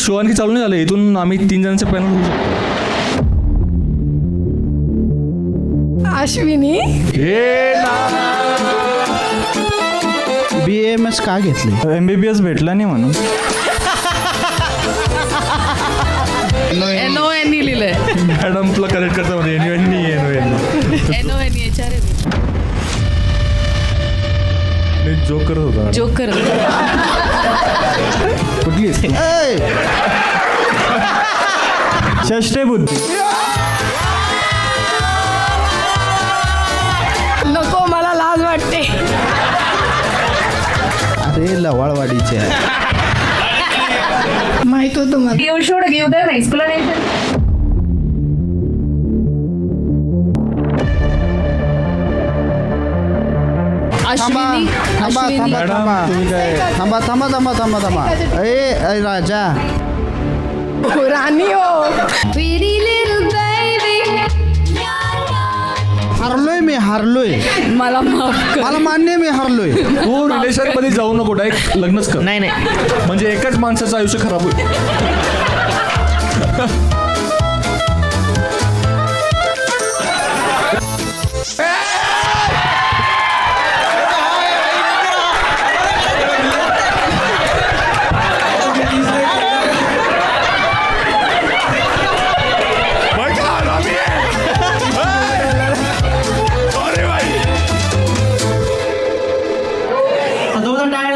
Show आणखी चालू नाही झालं, इथून आम्ही 3 जणांचे पॅनल होऊ शकतो. अश्विनी BAMS का घेतले? MBBS भेटला नाही म्हणून. NON लिहिलंय. मॅडम तुला करेक्ट करता मध्ये जोक करत होता. जोकर. कुठली षष्ठे बुद्धी. नको, मला लाज वाटते. अरे लवाळवाडीचे आहे. माहित होतं मला. You should give them explanation. Ashwini. Ashwini. थांबा. ए राजा राणी हो. हारलोय. मला माफ कर. मला मान्य मी हारलोय. तू रिलेशन मध्ये जाऊ नको, डायरेक्ट लग्नच कर. नाही म्हणजे एकाच माणसाचं आयुष्य खराब होईल.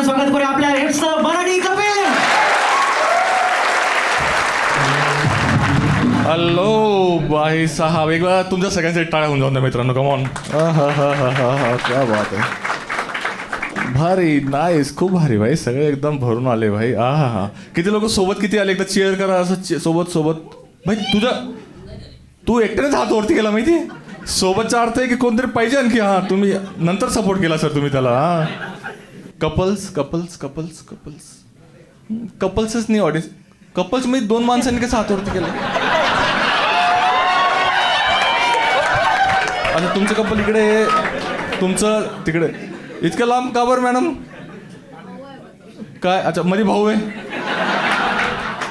स्वागत करू आपल्या हेडचं मराठी कपिल. हॅलो भाई साहेब, वेगळा तुमच्या सगळ्यांसाठी टाळ्या होऊन जाऊन द्या मित्रांनो. कमॉन. क्या बात आहे. भारी, नाईस, खूप भारी भाई. सगळे एकदम भरून आले भाई. हा. किती लोक सोबत किती आले, एकदा चेअर करा असं सोबत भाई. तू एकट्यानेच हात वरती केला माहिती. सोबतचा अर्थ आहे की कोणतरी पाहिजे आणखी. हा, तुम्ही नंतर सपोर्ट केला सर तुम्ही त्याला. हा, कपल्सच नाही ऑडियन्स. कपल्स मी 2 माणसांनी कसं हातावरती केलं. आणि तुमचं कपल इकडे, तुमचं तिकडे, इतकं लांब का बरं मॅडम? काय अच्छा, मध्ये भाऊ आहे.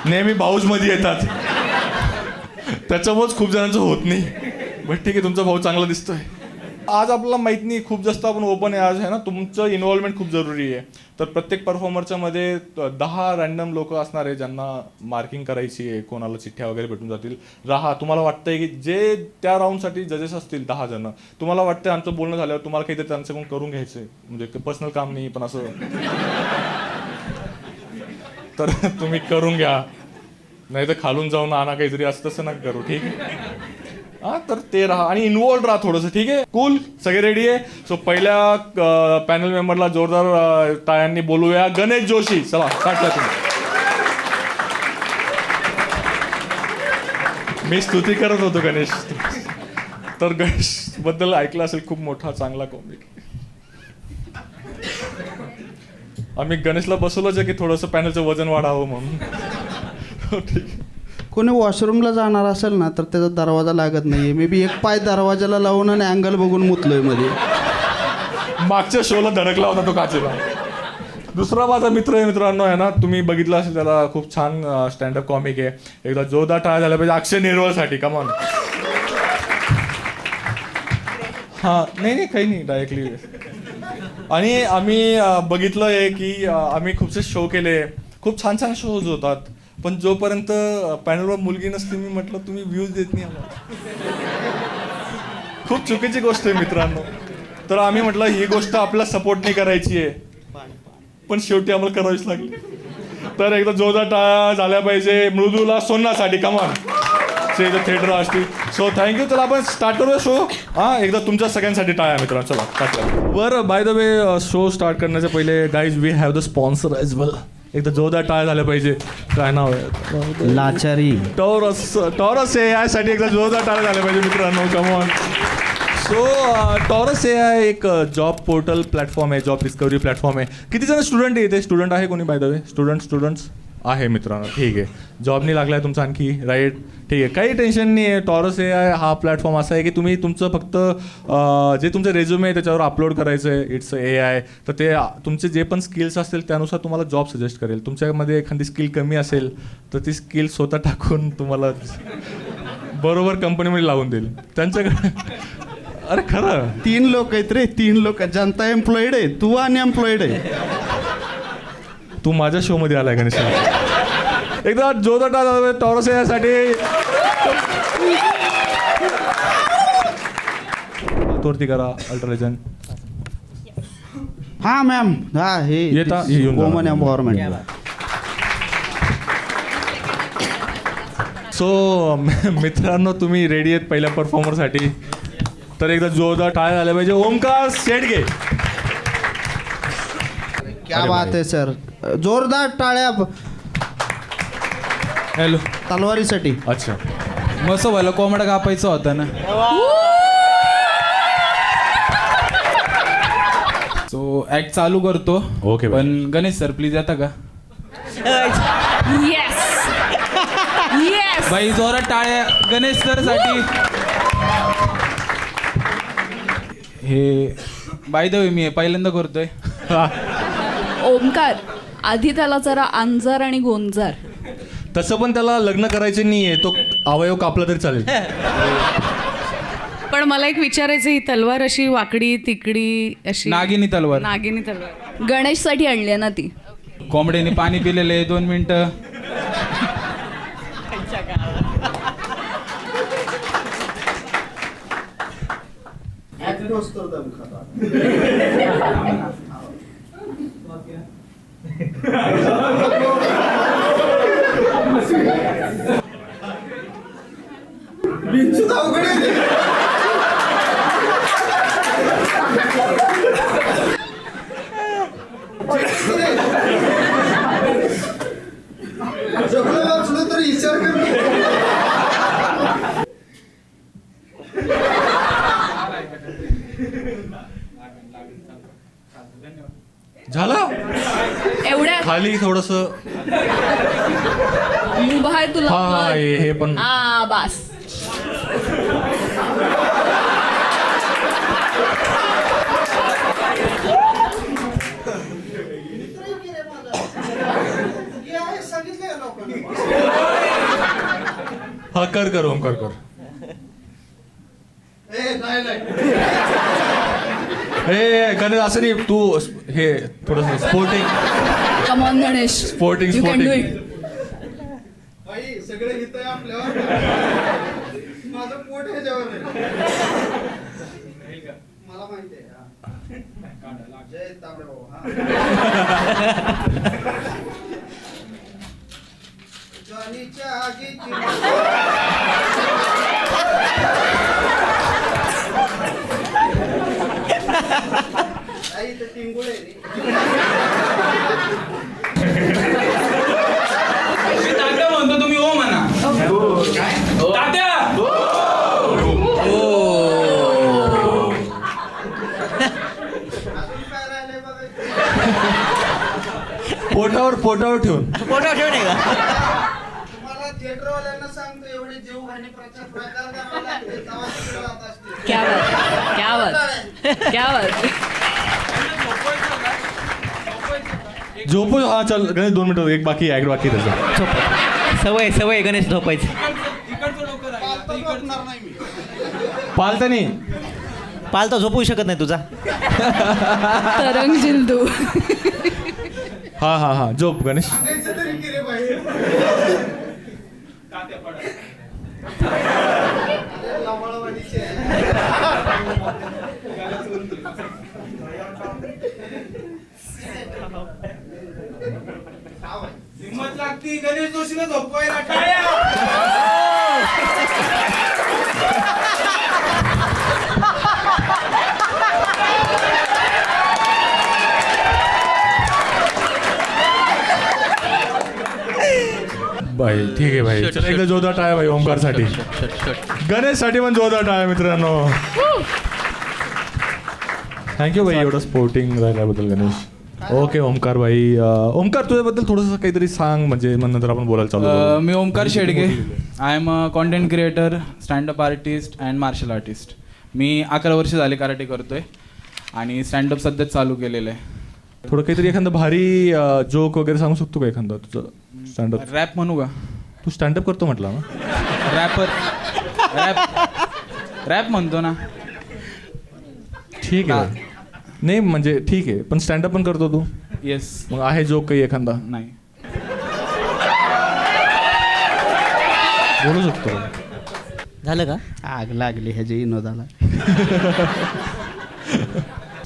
नेहमी भाऊच मध्ये येतात, त्याच्यामुळेच खूप जणांचं होत नाही. बट ठीक आहे, तुमचा भाऊ चांगला दिसतोय. आज आपल्याला माहीत नाही, खूप जास्त आपण ओपन आहे आज, आहे ना. तुमचं इन्व्हॉल्वमेंट खूप जरुरी आहे. तर प्रत्येक परफॉर्मरच्या मध्ये 10 रॅन्डम लोक असणार आहे ज्यांना मार्किंग करायची आहे. कोणाला चिठ्ठ्या वगैरे भेटून जातील. तुम्हाला वाटतंय की जे त्या राऊंडसाठी जजेस असतील 10 जण, तुम्हाला वाटतंय आमचं बोलणं झाल्यावर तुम्हाला काहीतरी त्यांच्याकडून करून घ्यायचं आहे, म्हणजे पर्सनल काम नाही पण असं, तर तुम्ही करून घ्या. नाही तर खालून जाऊन आणा काहीतरी, असं तसं नका करू. ठीक आहे. हा, तर ते राहा आणि इन्वॉल्व राहा थोडंसं. ठीक आहे, कूल. सगळे रेडी आहे. सो पहिल्या पॅनल मेंबरला जोरदार टाळ्यांनी बोलूया. गणेश जोशी, चला स्टार्ट करा तुम्ही. मी स्तुती करत होतो गणेश, तर गणेश बद्दल ऐकलं असेल, खूप मोठा चांगला कॉमिक. आम्ही गणेशला बसवलंच आहे की थोडंसं पॅनलचं वजन वाढावं म्हणून. ठीक आहे. कोणी वॉशरूमला जाणार असेल ना तर त्याचा दरवाजा लागत नाहीये. मे बी एक पाय दरवाजाला लावून आणि अँगल बघून मुतलोय मध्ये. मागच्या शोला धडकला होता तो काचेला. दुसरा माझा मित्र आहे, मित्रांनो आहे ना, तुम्ही बघितलं असेल त्याला, खूप छान स्टँडअप कॉमिक आहे. एकदा जोरदार टाळ्या झाल्या पाहिजे अक्षय निर्वळसाठी. कमॉन. हां, नाही काही नाही, डायरेक्टली. आणि आम्ही बघितलं आहे की आम्ही खूपसे शो केले, खूप छान छान शोज होतात, पण जोपर्यंत पॅनलवर मुलगी नसते, मी म्हटलं तुम्ही व्ह्यूज देत नाही आम्हाला. खूप चुकीची गोष्ट आहे मित्रांनो. तर आम्ही म्हटलं ही गोष्ट आपल्याला सपोर्ट नाही करायची आहे, पण शेवटी आम्हाला करावीच लागली. तर एकदा जोरदार टाळ्या झाल्या पाहिजे मृदुला सोन्नासाठी. कमान. थिएटर असतील. So thank you. चला आपण स्टार्ट करूया शो. हां, एकदा तुमच्या सगळ्यांसाठी टाळ्या मित्रांनो. चला स्टार्ट करा. बरं, by the way, show start करण्याच्या पहिले guys, we have the sponsor as well. एकदा जोरदार टाळ्या झाल्या पाहिजे. काय नाव आहे? लाचारी. टॉरस आहे, यासाठी एकदा जोरदार टाळ्या झाल्या पाहिजे मित्रांनो. कमॉन. सो टॉरस हे आहे एक जॉब पोर्टल प्लॅटफॉर्म आहे, जॉब डिस्कवरी प्लॅटफॉर्म आहे. किती जण स्टुडंट आहे इथे? स्टुडंट आहे कोणी बाय द वे? स्टुडंट्स आहे मित्रांनो, ठीक आहे. जॉब नाही लागला आहे तुमचा आणखी, राईट, ठीक आहे, काही टेन्शन नाही आहे. टॉरस AI हा प्लॅटफॉर्म असा आहे की तुम्ही तुमचं फक्त जे तुमचं रेझ्युमे आहे त्याच्यावर अपलोड करायचं आहे. It's AI. तर ते तुमचे जे पण स्किल्स असतील त्यानुसार तुम्हाला जॉब सजेस्ट करेल. तुमच्यामध्ये एखादी स्किल कमी असेल तर ती स्किल स्वतः टाकून तुम्हाला बरोबर कंपनीमध्ये लावून देईल त्यांच्याकडे. अरे खरं, 3 लोक आहेत रे, 3 लोक. जनता एम्प्लॉईड आहे, तू अनएम्प्लॉईड आहे. तू माझ्या शोमध्ये आलाय गणेश. एकदा जोरदार टॉरस यासाठी तोरती करा. अल्ट्रालेजन हा मॅम, हा हे येता येऊन जा. Woman empowerment. सो मित्रांनो, तुम्ही रेडी आहेत पहिल्या परफॉर्मरसाठी? तर एकदा जोरदार टाळ्या झाल्या पाहिजे. ओमकार शेडगे. क्या बात आहे सर, जोरदार टाळ्या हॅलो. तलवारीसाठी. अच्छा, मस्त व्हायला कोंबडा कापायचा होता ना. सो ऍक्ट चालू करतो. ओके बाई. पण गणेश सर प्लीज येता का? Yes yes. बाई जोरात टाळ्या गणेश सर साठी. हे बाय द वे मी हे पहिल्यांदा करतोय. ओमकार, आधी त्याला जरा अंजार आणि गोंजार. तसं पण त्याला लग्न करायचे नाहीये, तो अवयव कापला तरी चालेल. पण मला एक विचारायचं, ही तलवार अशी वाकडी तिकडी अशी नागिनी तलवार. नागिनी तलवार. गणेशसाठी आणली आहे ना ती. कोंबड्याने पाणी पिलेलं आहे. 2 मिनिटं. झालं एवढ्या खाली थोडस. उभा आहे तुला. हा, हे पण. हा बास. हा, कर ओमकार कर. हे गणेश असं नाही, तू हे थोडस sporting. Come on Ganesh. Sporting, You can do sporting. it. सगळे हित आहे आपल्यावर. माझं पोट ह्याच्यावर आहे. मला माहिती आहे. जय तांबे भाऊ. जॉनीच्या आगीची आई तर टिंगुळे रे. तात्या म्हणतो तुम्ही ओ म्हणा. तात्या. अजून काय राहिलंय बघा. पोटावर ठेवून. तुम्हाला थिएटरवाल्यांना सांगतो, एवढे जीवघाणी प्रकार करावे लागते तेव्हा तिकडे जात असतील. क्या बात, क्या बात, क्या बात. झोपू. हा चल गणेश, 2 मिनिटं. एक बाकी ऍक्ट बाकी त्याचं. सवय गणेश झोपायची. झोपणार नाही मी. पालता नाही. पालता झोपू शकत नाही तुझा. तरंग जिंदू. हा झोप गणेश. सांगायचं तरी की रे बाई. लवळवाडीचे आहे. हिम्मत लागती गणेश जोशीला झोपवायला. टाळ्या. भाई ठीक आहे भाई. चल एकदा जोरदार टाळ्या भाई ओमकारसाठी. गणेशसाठी पण जोरदार टाळ्या मित्रांनो. थँक्यू भाई एवढं स्पोर्टिंग राहिल्याबद्दल गणेश. ओके ओमकार भाई, ओमकार तुझ्याबद्दल थोडंसं काहीतरी सांग, म्हणजे मग नंतर आपण बोलायला चालू करू. मी Omkar Shedge. I am a content creator, standup artist and martial artist. मी 11 वर्ष झाले कराटे करतोय आणि स्टँडअप सध्याच चालू केलेलं आहे. थोडं काहीतरी एखादं भारी जोक वगैरे सांगू शकतो का एखादा तुझं स्टँडअप? रॅप म्हणू का? तू स्टँडअप करतो म्हटलं ना. रॅप म्हणतो ना. ठीक आहे, नाही म्हणजे ठीक आहे, पण स्टँडअप पण करतो तू? येस. मग आहे जोक काही एखादा नाही. बोलू शकतो? झालं का? आग लागली ह्याच्या विनोदाला.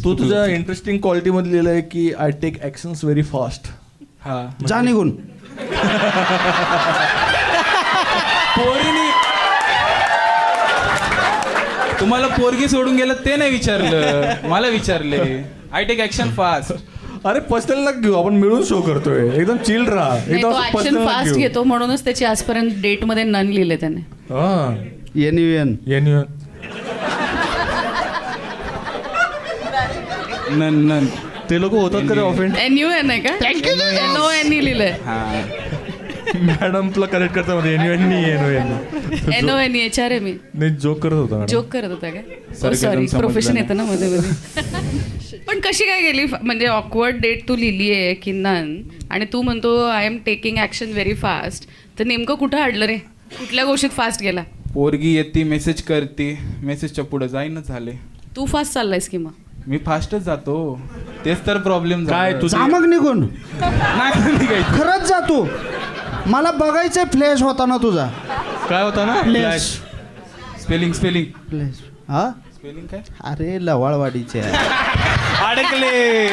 तू तुझ्या इंटरेस्टिंग क्वालिटीमध्ये लिहिलं आहे की I take actions very fast. हा. जा निघून. पोरीनी तुम्हाला पोरगी सोडून गेलं ते नाही विचारलं, मला विचारले. I take action fast. अरे पर्सनल नका घेऊ, आपण मिळून शो करतोय, एकदम चिल राहा. नाही, एकदम तो असं ऍक्शन personal नका फास्ट घेऊ. घेतो म्हणूनच त्याची आजपर्यंत डेटमध्ये नन लिहिले त्याने. हा, येन नन ते लोक होतात का ऑफेंड? NUN आहे का? NON लिहिलंय. हा. मॅडम तुला करेक्ट करता मध्ये NON HR आहे मी. नाही, जोक करत होता मॅडम. जोक करत होता काय? Sarcasm सॉरी, समजलं प्रोफेशन नाही. येतं ना मध्ये मध्ये. पण कशी काय गेली? म्हणजे ऑकवर्ड डेट तू लिहिली आहे की नन, आणि तू म्हणतो I am taking action very fast. तर नेमकं कुठं अडलं रे? कुठल्या गोष्टीत फास्ट गेला? पोरगी येते, मेसेज करते, मेसेजच्या पुढे जाईनच झाले. तू फास्ट चाललायस की मग? मी फास्टच जातो, तेच तर प्रॉब्लेम. काय तुझं? जा मग निघून. नाही खरंच जा तू. मला बघायचंय फ्लॅश होता ना तुझा. काय होता ना? फ्लॅश. Spelling flash. हा, स्पेलिंग काय? अरे लवाळवाडीचे आहे. अडकले.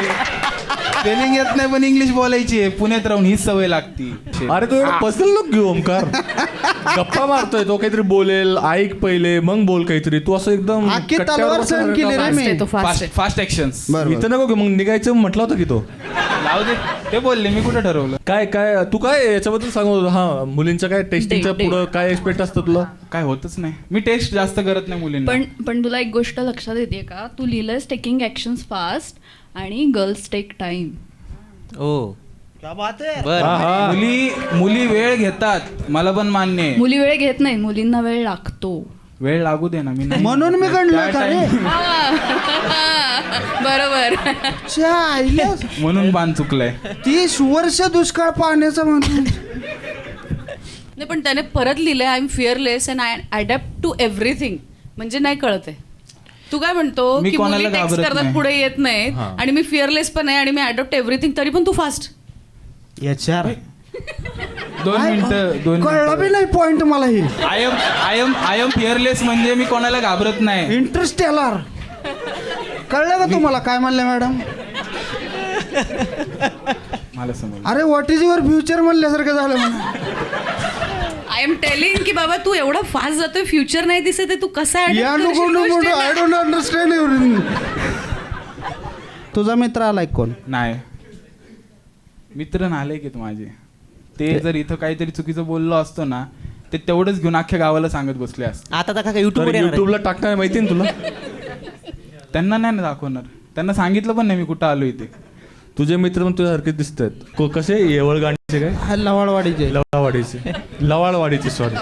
स्पेलिंग येत नाही पण इंग्लिश बोलायची आहे. पुण्यात राहून हीच सवय लागती. अरे तू एवढं पर्सनल लोक घेऊ ओमकार. गप्पा मारतोय तो, काहीतरी बोलेल, ऐक पहिले मग बोल काहीतरी. तू असं एकदम आखी कट्ट्यावर तलवार सहन बसल्यासारखं केली रे फास्ट मी. आहे तो, फास्ट आहे. Fast actions. बरोबर. इथं नको घेऊ, मग निघायचं म्हटलं होतं की तो. लावू दे, ते बोलले, मी कुठं ठरवलं. काय काय तू काय याच्याबद्दल सांगू? हा, मुलींच्या काय टेस्टिंगच्या Date. पुढं काय एक्सपेक्ट असतं तुला? काय होतच नाही. मी टेस्ट जास्त करत नाही मुलींना. पण तुला एक गोष्ट लक्षात येते का? तू लिहिलंयस टेकिंग ऍक्शन्स फास्ट आणि गर्ल्स टेक टाइम. ओ क्या बात आहे. बर. हा हा. मुली वेळ घेतात, मला पण मान्य आहे. मुली वेळ घेत नाही, मुलींना वेळ लागतो. वेळ लागू दे ना. मी नाही म्हणून मी गणलं का रे? बरोबर. च्या आईला. म्हणून बाण चुकलाय. 30 वर्ष दुष्काळ पाण्याचं म्हणून. नाही, पण त्याने परत लिहिलंय I am fearless and I adapt to everything. म्हणजे नाही कळत आहे. तू काय म्हणतो मी की मुली कोणाला टेक्स्ट घाबरत करतात, नाही. पुढे येत नाहीत, हा. आणि मी फिअरलेस पण आहे आणि मी अडॉप्ट एव्हरीथिंग, तरी पण तू फास्ट. याच्यावर 2 मिनिटं. कळलं बी नाही पॉइंट मला ही. आय एम फिअरलेस म्हणजे मी कोणाला घाबरत नाही. इंटरेस्टेलर. कळलं का तुम्हाला काय म्हणले मॅडम? मला समज. अरे व्हॉट इज युअर फ्युचर म्हणल्यासारखं झालं म्हणा. आय एम टेलिंग की बाबा तू एवढा फास्ट जातोय, फ्युचर नाही दिसत आहे, तू कसा या नको नको आय डोंट अंडरस्टँड. तुझा मित्र आलाय कोण? नाही, मित्र नाले की माझे. ते जर इथं काहीतरी चुकीचं बोललो असतो ना, ते तेवढंच घेऊन अख्ख्या गावाला सांगत बसले असते. आता तर काय युट्यूब तर युट्यूबला टाकणार माहिती ना तुला? त्यांना नाही ना दाखवणार. त्यांना सांगितलं पण नाही मी कुठं आलो इथे. तुझे मित्र पण तुझ्यासारखे दिसत आहेत. कसे? येवळ गाणीचे काय? हा, लवाळवाडीचे. लवाळवाडीचे सॉरी.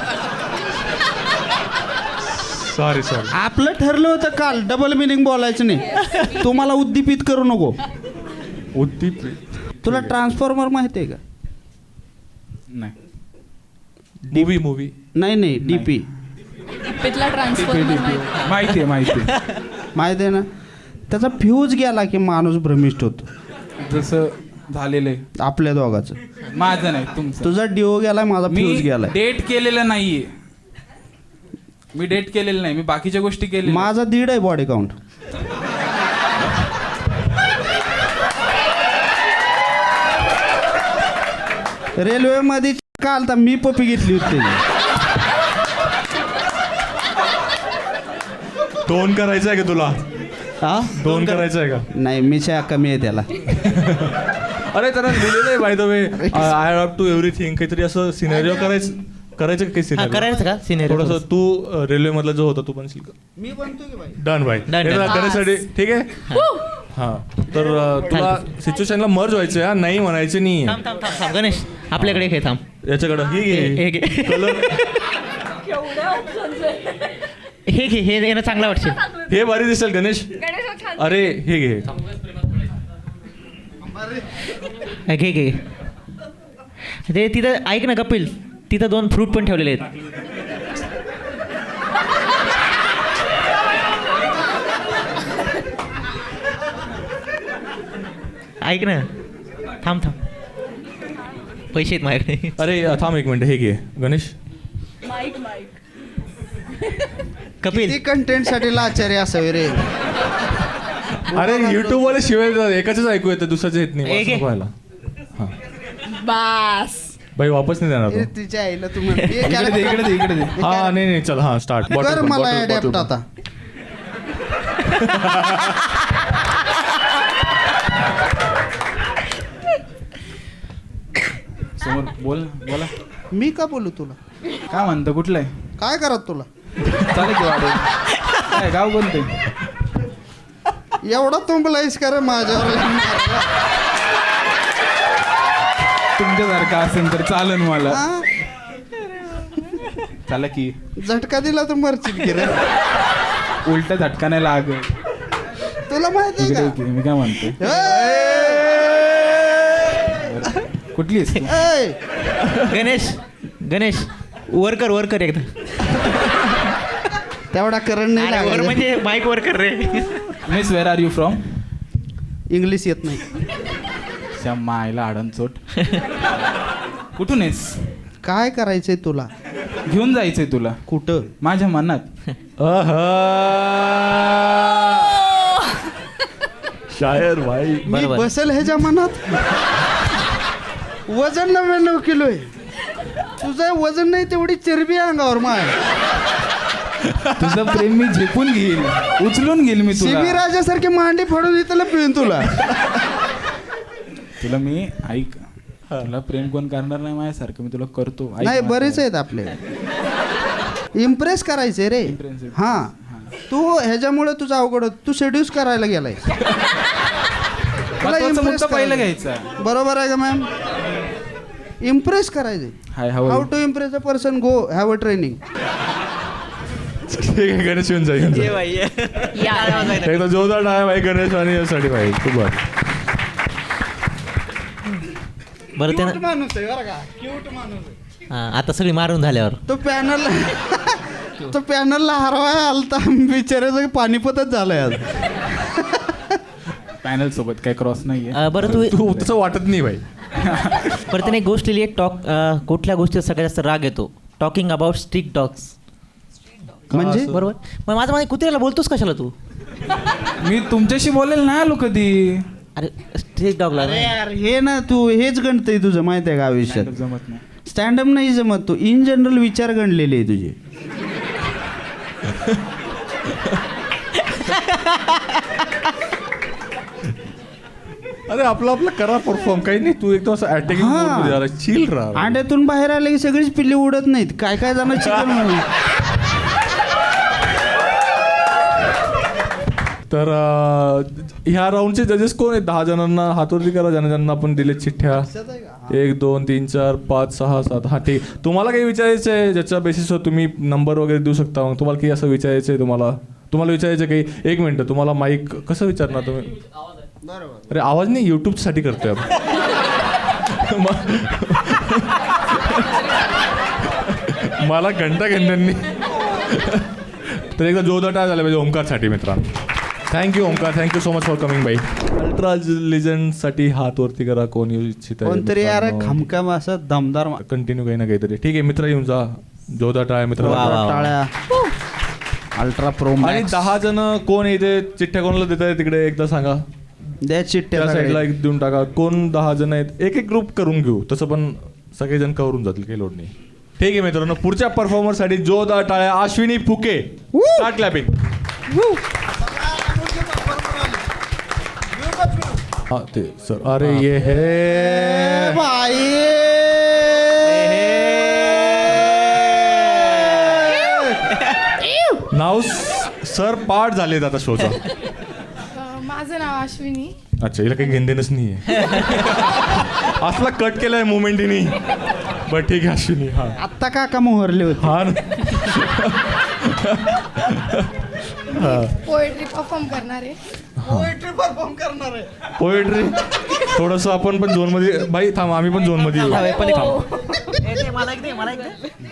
आपलं ठरलं होतं काल डबल मिनिंग बोलायचं नाही. तुम्हाला उद्दीपित करू नको. तुला ट्रान्सफॉर्मर माहिती आहे का? नाही. मूवी नाही डीपी ट्रान्सफर. माहिती आहे माहिती आहे ना. त्याचा फ्यूज गेला की माणूस भ्रमिष्ट होतो. जसं झालेलं आहे. आपल्या दोघाचं. माझं नाही, तुमचं. तुझा डिओ गेलाय, माझा फ्यूज मी गेलाय. डेट केलेलं नाहीये. मी डेट केलेलं नाही. मी बाकीच्या गोष्टी केल्या. माझा 1.5 आहे बॉडी काउंट. रेल्वे मध्ये काल तर मी पपी घेतली होती. दोन करायचं आहे का तुला? हा, 2 करायचं आहे का? नाही मिशा कमी आहे त्याला. अरे त्याला लिहिलेलं आहे by the way, I have to everything. काहीतरी असं सिनेरिओ करायचं का काही सिनेरिओ? करायचं का सिनेरिओ? थोडंसं तू रेल्वे मधला जो होता तू बनशील का? मी बनतो की बाई. डन भाई. Done. करायसाठी ठीक आहे. हा तर तुला सिच्युएशनला मर्ज व्हायचं आहे, नाही म्हणायचे नाही. थांब थांब थांब थांब गणेश आपल्याकडे हे थांब याच्याकडं हे घे कलर हे घे हे येणं चांगला वाटशील. हे भारी दिसेल गणेश. अरे हे घे. घे घे ते तिथं ऐक ना कपिल, तिथं 2 फ्रूट पण ठेवलेले आहेत. ऐक ना थांब थांब पैसे आहेत माझ्याकडे. अरे थांब एक मिनिट, हे घे गणेश. कपिल ती कंटेंट साठी लाचारी असावी रे. अरे युट्यूब वाले शिवाय एकाच ऐकू येतं, दुसऱ्याच येत नाही. एक आहे. मला पाहायला. हा बास. भाई वापस नाही देणार हे तो. तिच्या आईला तू म्हण. हे इकडे दे, इकडे दे, इकडे दे. हा नाही नाही चल हा स्टार्ट. कर मला ॲडॅप्ट आता. समोर बोला. मी का बोलू तुला? काय म्हणतं, कुठलं आहे? काय करत तुला? चालेल की वाढेल. काय गाव कोणते? एवढा तुंबलाईस का रे माझ्यावर? तुमच्यासारखं असेल तर चालेल मला. हा? चला की झटका दिला तर मरशील की रे. उलटा झटका नाही लागत. तुला माहिती इकडे आहे ये की, मी काय म्हणते. का? कुठली आहेस तू? ए! गणेश वर कर एकदा. तेवढा करंट नाही अरे वर लागला. म्हणजे माईक वर कर रे. Miss where are you from? English येत नाही. त्या मायला आडनचोट. कुठून आहेस? काय करायचंय तुला? घेऊन जायचंय तुला कुठं? माझ्या मनात. शायर भाई. मी बरोबर. बसेल ह्याच्या मनात. वजन 99 किलो आहे. तुझं वजन नाही तेवढी चरबी आहे अंगावर माय. तुझं प्रेम मी झेपून घेईल, उचलून घेईल मी शिबी तुला. राजासारखी मांडी फोडून इथलं पिळून तुला. तुला मी ऐक, तुला प्रेम कोण करणार नाही माझ्यासारखं, मी तुला करतो. ऐक नाही माझं. बरेच आहेत आपले. इम्प्रेस करायचे रे. हा तू ह्याच्यामुळे तुझं अवघड होत. तू सेड्यूस करायला गेलाय. महत्वाचा मुद्दा पहिला घ्यायचा. बरोबर आहे का मॅम? इम्प्रेस करायचे. Hi how to impress a person, go have a training. ठीक आहे गणेश येऊन जाईल. एकदा जोरदार आहे भाई गणेश आणि यासाठी भाई खूप भारी. बरं Cute त्यानं माणूस आहे बरं का? Cute माणूस आहे. हां आता सगळी मारून झाल्यावर तो पॅनलला हरवाय आलता. बिचाऱ्याचं पाणीपतच झालंय आज. पॅनल सोबत काही क्रॉस नाहीये. बरं तू तसं वाटत नाही भाई. बरं त्याने एक गोष्ट लिहिली आहे. कुठल्या गोष्टीचा सगळ्यात जास्त राग येतो? Talking about street dogs. म्हणजे बरोबर. मग माझं माझ्या कुत्र्याला बोलतोस कशाला तू? मी तुमच्याशी बोलेल ना आलो कधी. अरे स्ट्रीट डॉगला अरे यार हे ना तू हेच गणतय तुझं माहित आहे का आयुष्यात? जमत नाही. स्टँडअप नाही जमत. तू इन जनरल विचार गणलेले आहे तुझे. अरे आपलं करा परफॉर्म, काही नाही. तू एकदम असं अटॅकिंग चिल राहा. अंड्यातून बाहेर आले की सगळीच पिल्ली उडत नाहीत. काय काय जण चिकन म्हणून. तर ह्या राऊंडचे जजेस कोण आहेत? 10 जणांना हातवरती करा, ज्यांना आपण दिले चिठ्ठ्या. 1 2 3 4 5 6 7. हा ठीक. तुम्हाला काही विचारायचं आहे ज्याच्या बेसिसवर तुम्ही नंबर वगैरे देऊ शकता. मग तुम्हाला काही असं विचारायचं आहे? तुम्हाला विचारायचं काही? 1 मिनिट. तुम्हाला माईक कसं विचारणार तुम्ही? अरे आवाज नाही, यूट्यूबसाठी करतोय आपण. मला घंट्यांनी. तर एकदा जोरदार टाळ झाला पाहिजे ओमकारसाठी मित्रांनो. Thank you Omkar, thank you so much for coming बाई. अल्ट्रा लिजंडसाठी हात वरती करा कोण येऊ इच्छित आहे. कोणतरी यार खमखाम असं दमदार कंटिन्यू काही ना काहीतरी. ठीक आहे मित्र, येऊन जा. जोरदार टाळ मित्र. टाळ्या. अल्ट्रा प्रो आणि 10 जण कोण येते? चिठ्ठ्या कोणाला देत आहे तिकडे एकदा सांगा. द्या चिट्ट्या त्या साईडला सगळे. एक देऊन टाका. कोण 10 जण आहेत? एक ग्रुप करून घेऊ. तसं पण सगळेजण कवरून जातील, काही लोड नाही. ठीक आहे मित्रांनो, पुढच्या परफॉर्मरसाठी जोरदार टाळ्या. Ashwini Phuke, start clapping. हा ते सर. अरे ये हे बाई. नाव सर पार्ट झालेत आता शोचा. माझं नाव अश्विनी. अच्छा, हिला काही घेणदेणच नाही आहे. असला कट केलाय मुवमेंट हिने. बरं ठीक आहे अश्विनी. हा आत्ता काका मोहरले होते. हा ना. पोएट्री परफॉर्म करणार आहे. पोएट्री थोडस आपण पण झोन मध्ये. बाई थांब, आम्ही पण झोन मध्ये येऊ.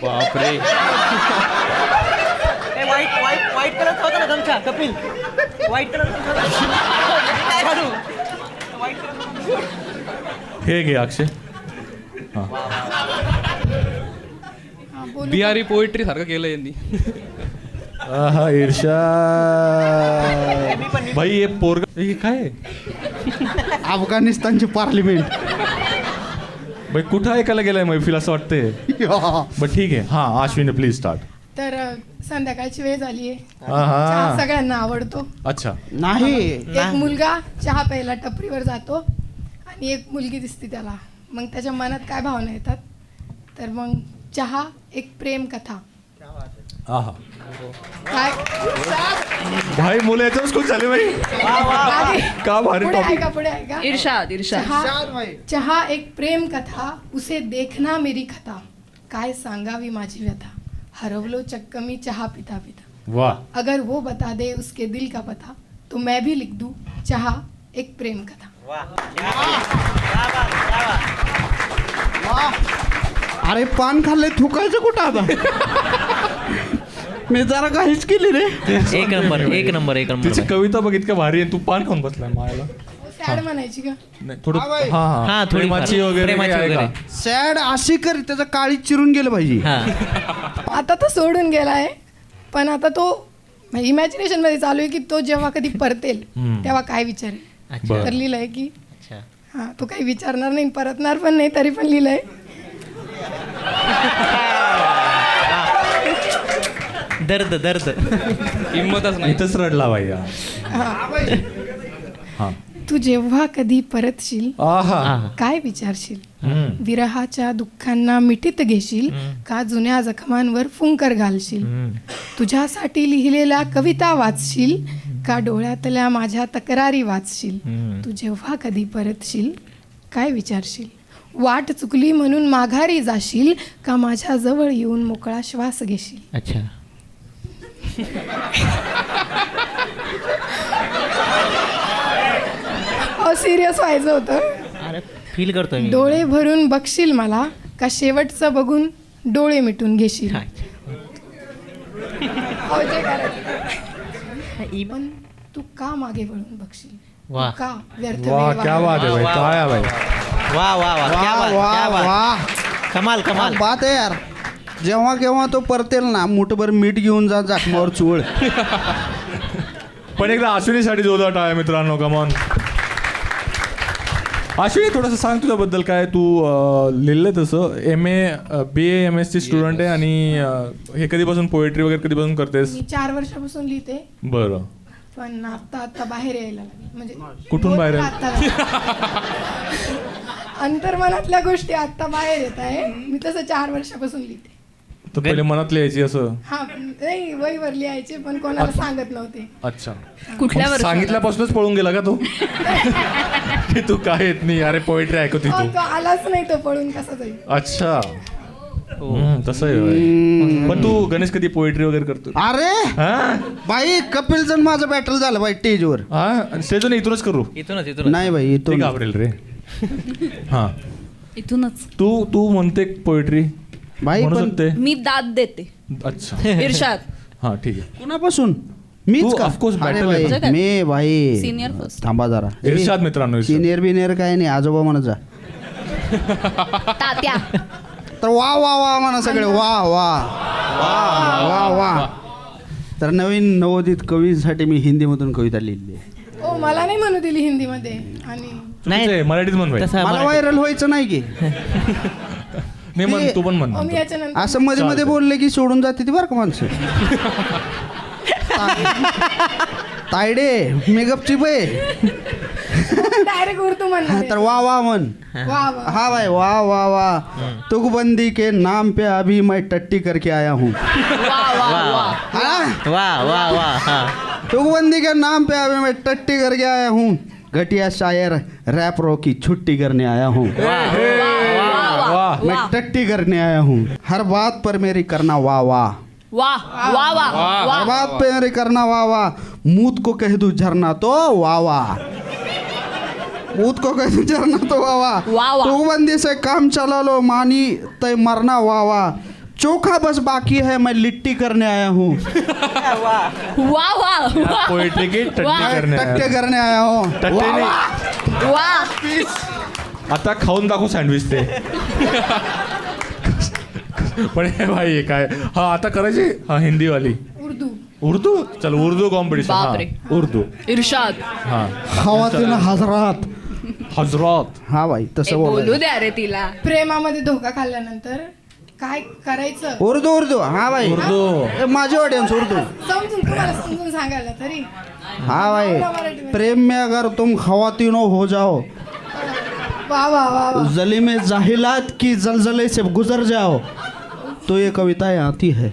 बापरे. व्हाईट कलर होता ना गमछा कपिल, व्हाईट कलर. हे घे अक्षय. हा, बोलू. बिहारी पोएट्री सारखं केलं यांनी. हा ईर्षा. भाई हे पोरगा हे काय आहे? अफगाणिस्तानची पार्लिमेंट. भाई कुठं ऐकायला गेलाय मैफिल असं वाटतंय. बरं ठीक आहे. हा अश्विनी प्लीज स्टार्ट. तर संध्याकाळची वेळ झाली आहे. हा चहा सगळ्यांना आवडतो. अच्छा. नाही एक मुलगा चहा प्यायला टपरीवर जातो आणि एक मुलगी दिसते त्याला. मग त्याच्या मनात काय भावना येतात? तर मग चहा एक प्रेम कथा. हा काय भाई मुलं याच्यावर खुश झाले भाई. आगे. का भारी पुढे टॉपिक. ऐका, पुढे ऐका. इर्षाद चहा एक प्रेम कथा, उसे देखना मेरी कथा. काय सांगावी माझी व्यथा, हरवलो चक्क मी चहा पिता पिता. वाह. अगर वो बता दे उसके दिल का पता, तो मैं भी लिख दूं चहा एक प्रेम कथा. अरे पान खाल्ले, थुकायचं कुठं आता? मी जरा काहीच केली रे. एक नंबर एक नंबर एक नंबर. तिची कविता बघ इतका भारी आहे. तू पान खाऊन बसलाय मायला. सॅड म्हणायची का? नाही थोडं. हा, हा थोडी प्रेमाची वगैरे प्रेमाची आहे का? वगैरे. सॅड अशी कर त्याचं काळी चिरून गेलं पाहिजे. हा आता तो सोडून गेलाय, पण आता तो इमॅजिनेशन मध्ये चालू आहे की तो जेव्हा कधी परतेल तेव्हा काय विचारेल. बरं. तर लिहिलंय की अच्छा. हा तो काही विचारणार नाही, परतणार पण नाही, तरी पण लिहिलंय दर्द दर्द. हिंमतच नाही. इथंच रडला भाई. हा. तू जेव्हा कधी परतशील आहा. काय विचारशील. विरहाच्या दुःखांना मिठीत घेशील का जुन्या जखमांवर फुंकर घालशील. तुझ्यासाठी लिहिलेल्या कविता वाचशील का डोळ्यातल्या माझ्या तक्रारी वाचशील. तू जेव्हा कधी परतशील काय विचारशील. वाट चुकली म्हणून माघारी जाशील का माझ्या जवळ येऊन मोकळा श्वास घेशील. अच्छा. सिरियस व्हायचं होतं. अरे फील करतोय मी. डोळे भरून बघशील मला का शेवटचं बघून डोळे मिटून घेशील. हो, जे करायचं. पण तू का मागे वळून बघशील. वाह. तू का व्यर्थ वाह वेळ क्या बात है भाई. काय आहे भाई. वा वा वा क्या बात वाह क्या बात. वाह, कमाल कमाल. बात आहे यार. जेव्हा केव्हा तो परतेल ना, मुठभर मीठ घेऊन जा जखमावर चूळ. पण एकदा अश्विनीसाठी जोरदार टाळ्या मित्रांनो. कमॉन अश्विनी, थोडंसं सांग तुझ्याबद्दल. काय तू लिहिलंय तसं MA BA स्टुडंट आहे आणि हे कधीपासून पोएट्री वगैरे कधीपासून करतेस. मी 4 वर्षापासून लिहिते, बरं. पण आता बाहेर यायला लागले. म्हणजे कुठून बाहेर आता अंतर्मनातल्या गोष्टी आता बाहेर येत आहे. मी तसं 4 वर्षापासून लिहिते. तर पहिले मनात लिहायची असं. हा नाही, वहीवर लिहायचे पण कोणाला सांगत नव्हते. अच्छा. कुठल्या मग वर्षाला? सांगितल्यापासूनच पळून गेला का तू. की तू काय येत नाही. अरे पोएट्री ऐकवते हो, तू. तो आलाच नाही, तो पळून कसा जाईल. अच्छा. तसं आहे होय. पण तू गणेश कधी पोएट्री वगैरे करतो. अरे हा बाई, कपिलचं माझं बॅटल झालं बाई स्टेजवर. हा स्टेजवर इथूनच करू. इथूनच इथून. नाही बाई, ते इथून घाबरेल रे. हा इथूनच तू म्हणते पोएट्री बाई म्हणू पण शकते. मी दाद देते. अच्छा. इर्षाद हा ठीक आहे. कुणापासून. मीच तू का. of course अरे battle बाई, आहे ना. Me by Senior first. थांबा जरा. इर्षाद मित्रांनो. इर्षाद. सिनियर बिनियर काय नाही, आजोबा म्हणत जा. तात्या. तर वा वा वा म्हणा सगळे. वा वा वा वा वा. तर नवीन नवोदित कवींसाठी मी हिंदीमधून कविता लिहिली आहे. हो, मला नाही म्हणू दिली हिंदीमध्ये. आणि चुकीचं आहे, मराठीत म्हण भाई. तसं मला व्हायरल व्हायचं नाही की. नाही म्हण, तू पण म्हण. मी याच्यानंतर असं मध्ये मध्ये बोलले की सोडून जाते ती बरं का माणसं. तायडे मी गपचीप आहे. डायरेक्ट उर्दू म्हणणार तर वाह वाह म्हण वा वा हाँ भाई वाह वाह वाह तुकबंदी के नाम पे अभी मैं टट्टी करके आया हूँ हाँ? वाह वाह वाह हाँ तुकबंदी के नाम पे अभी मैं टट्टी करके आया हूँ घटिया शायर रैपरों की छुट्टी करने आया हूँ वाह मैं टट्टी करने आया हूँ हर बात पर मेरी करना वाह वाह वाह वाह वाह हर बात पे मेरी करना वाह वाह मूत को कह दूँ झरना तो वाह वाह मूत को कह दूँ झरना तो वाह वाह वाह वाह। तुकबंदी से काम चला लो मानी तय मरना वाह वाह चोखा बस बाकी है मैं लिट्टी करने आया हूँ वाह वाह पोएट्री की टट्टी वाह। करणे टट्टे करने आया हूँ टट्टे वाह, नाही. वाह. वाह आता खाऊन दाखव सँडविच ते पण हे भाई हे काय हा आता करायची हा हिंदीवाली उर्दू उर्दू चल उर्दू कॉम्पिटिशन बापरे. हा उर्दू इर्शाद हा खवातीन हजरात हजरत हा भाई तसं बोलू बोल द्या रे तिला प्रेमामध्ये धोका खाल्ल्यानंतर काय करायचं उर्दू उर्दू हा भाई उर्दू माझी ऑडियन्स उर्दू समजून तुम्हाला समजून सांगायला तरी हाँ भाई प्रेम में अगर तुम खवातीनो हो जाओ वा वा वा वा जली में जाहिलात की जलजले से गुजर जाओ तो ये कविताएं आती है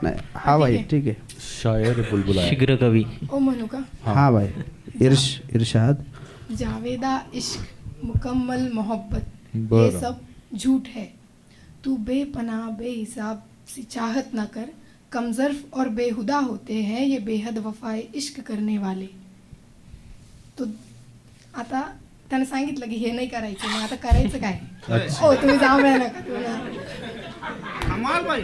नहीं हाँ भाई ठीक है शायर बुलबुल आहे शीघ्र कवी ओ म्हणू का हाँ भाई इरशाद जावेदा इश्क मुकम्मल मोहब्बत बरं. ये सब झूठ है तू बेपनाह बेहिसाब सी चाहत ना कर कमजर्फ और बेहुदा होते हैं ये बेहद वफाए इश्क करने वाले तो आता त्यानं सांगितलं की हे नाही करायचं मग आता करायचं काय हो तुम्ही जाऊ नका तुम्हाला कमाल भाई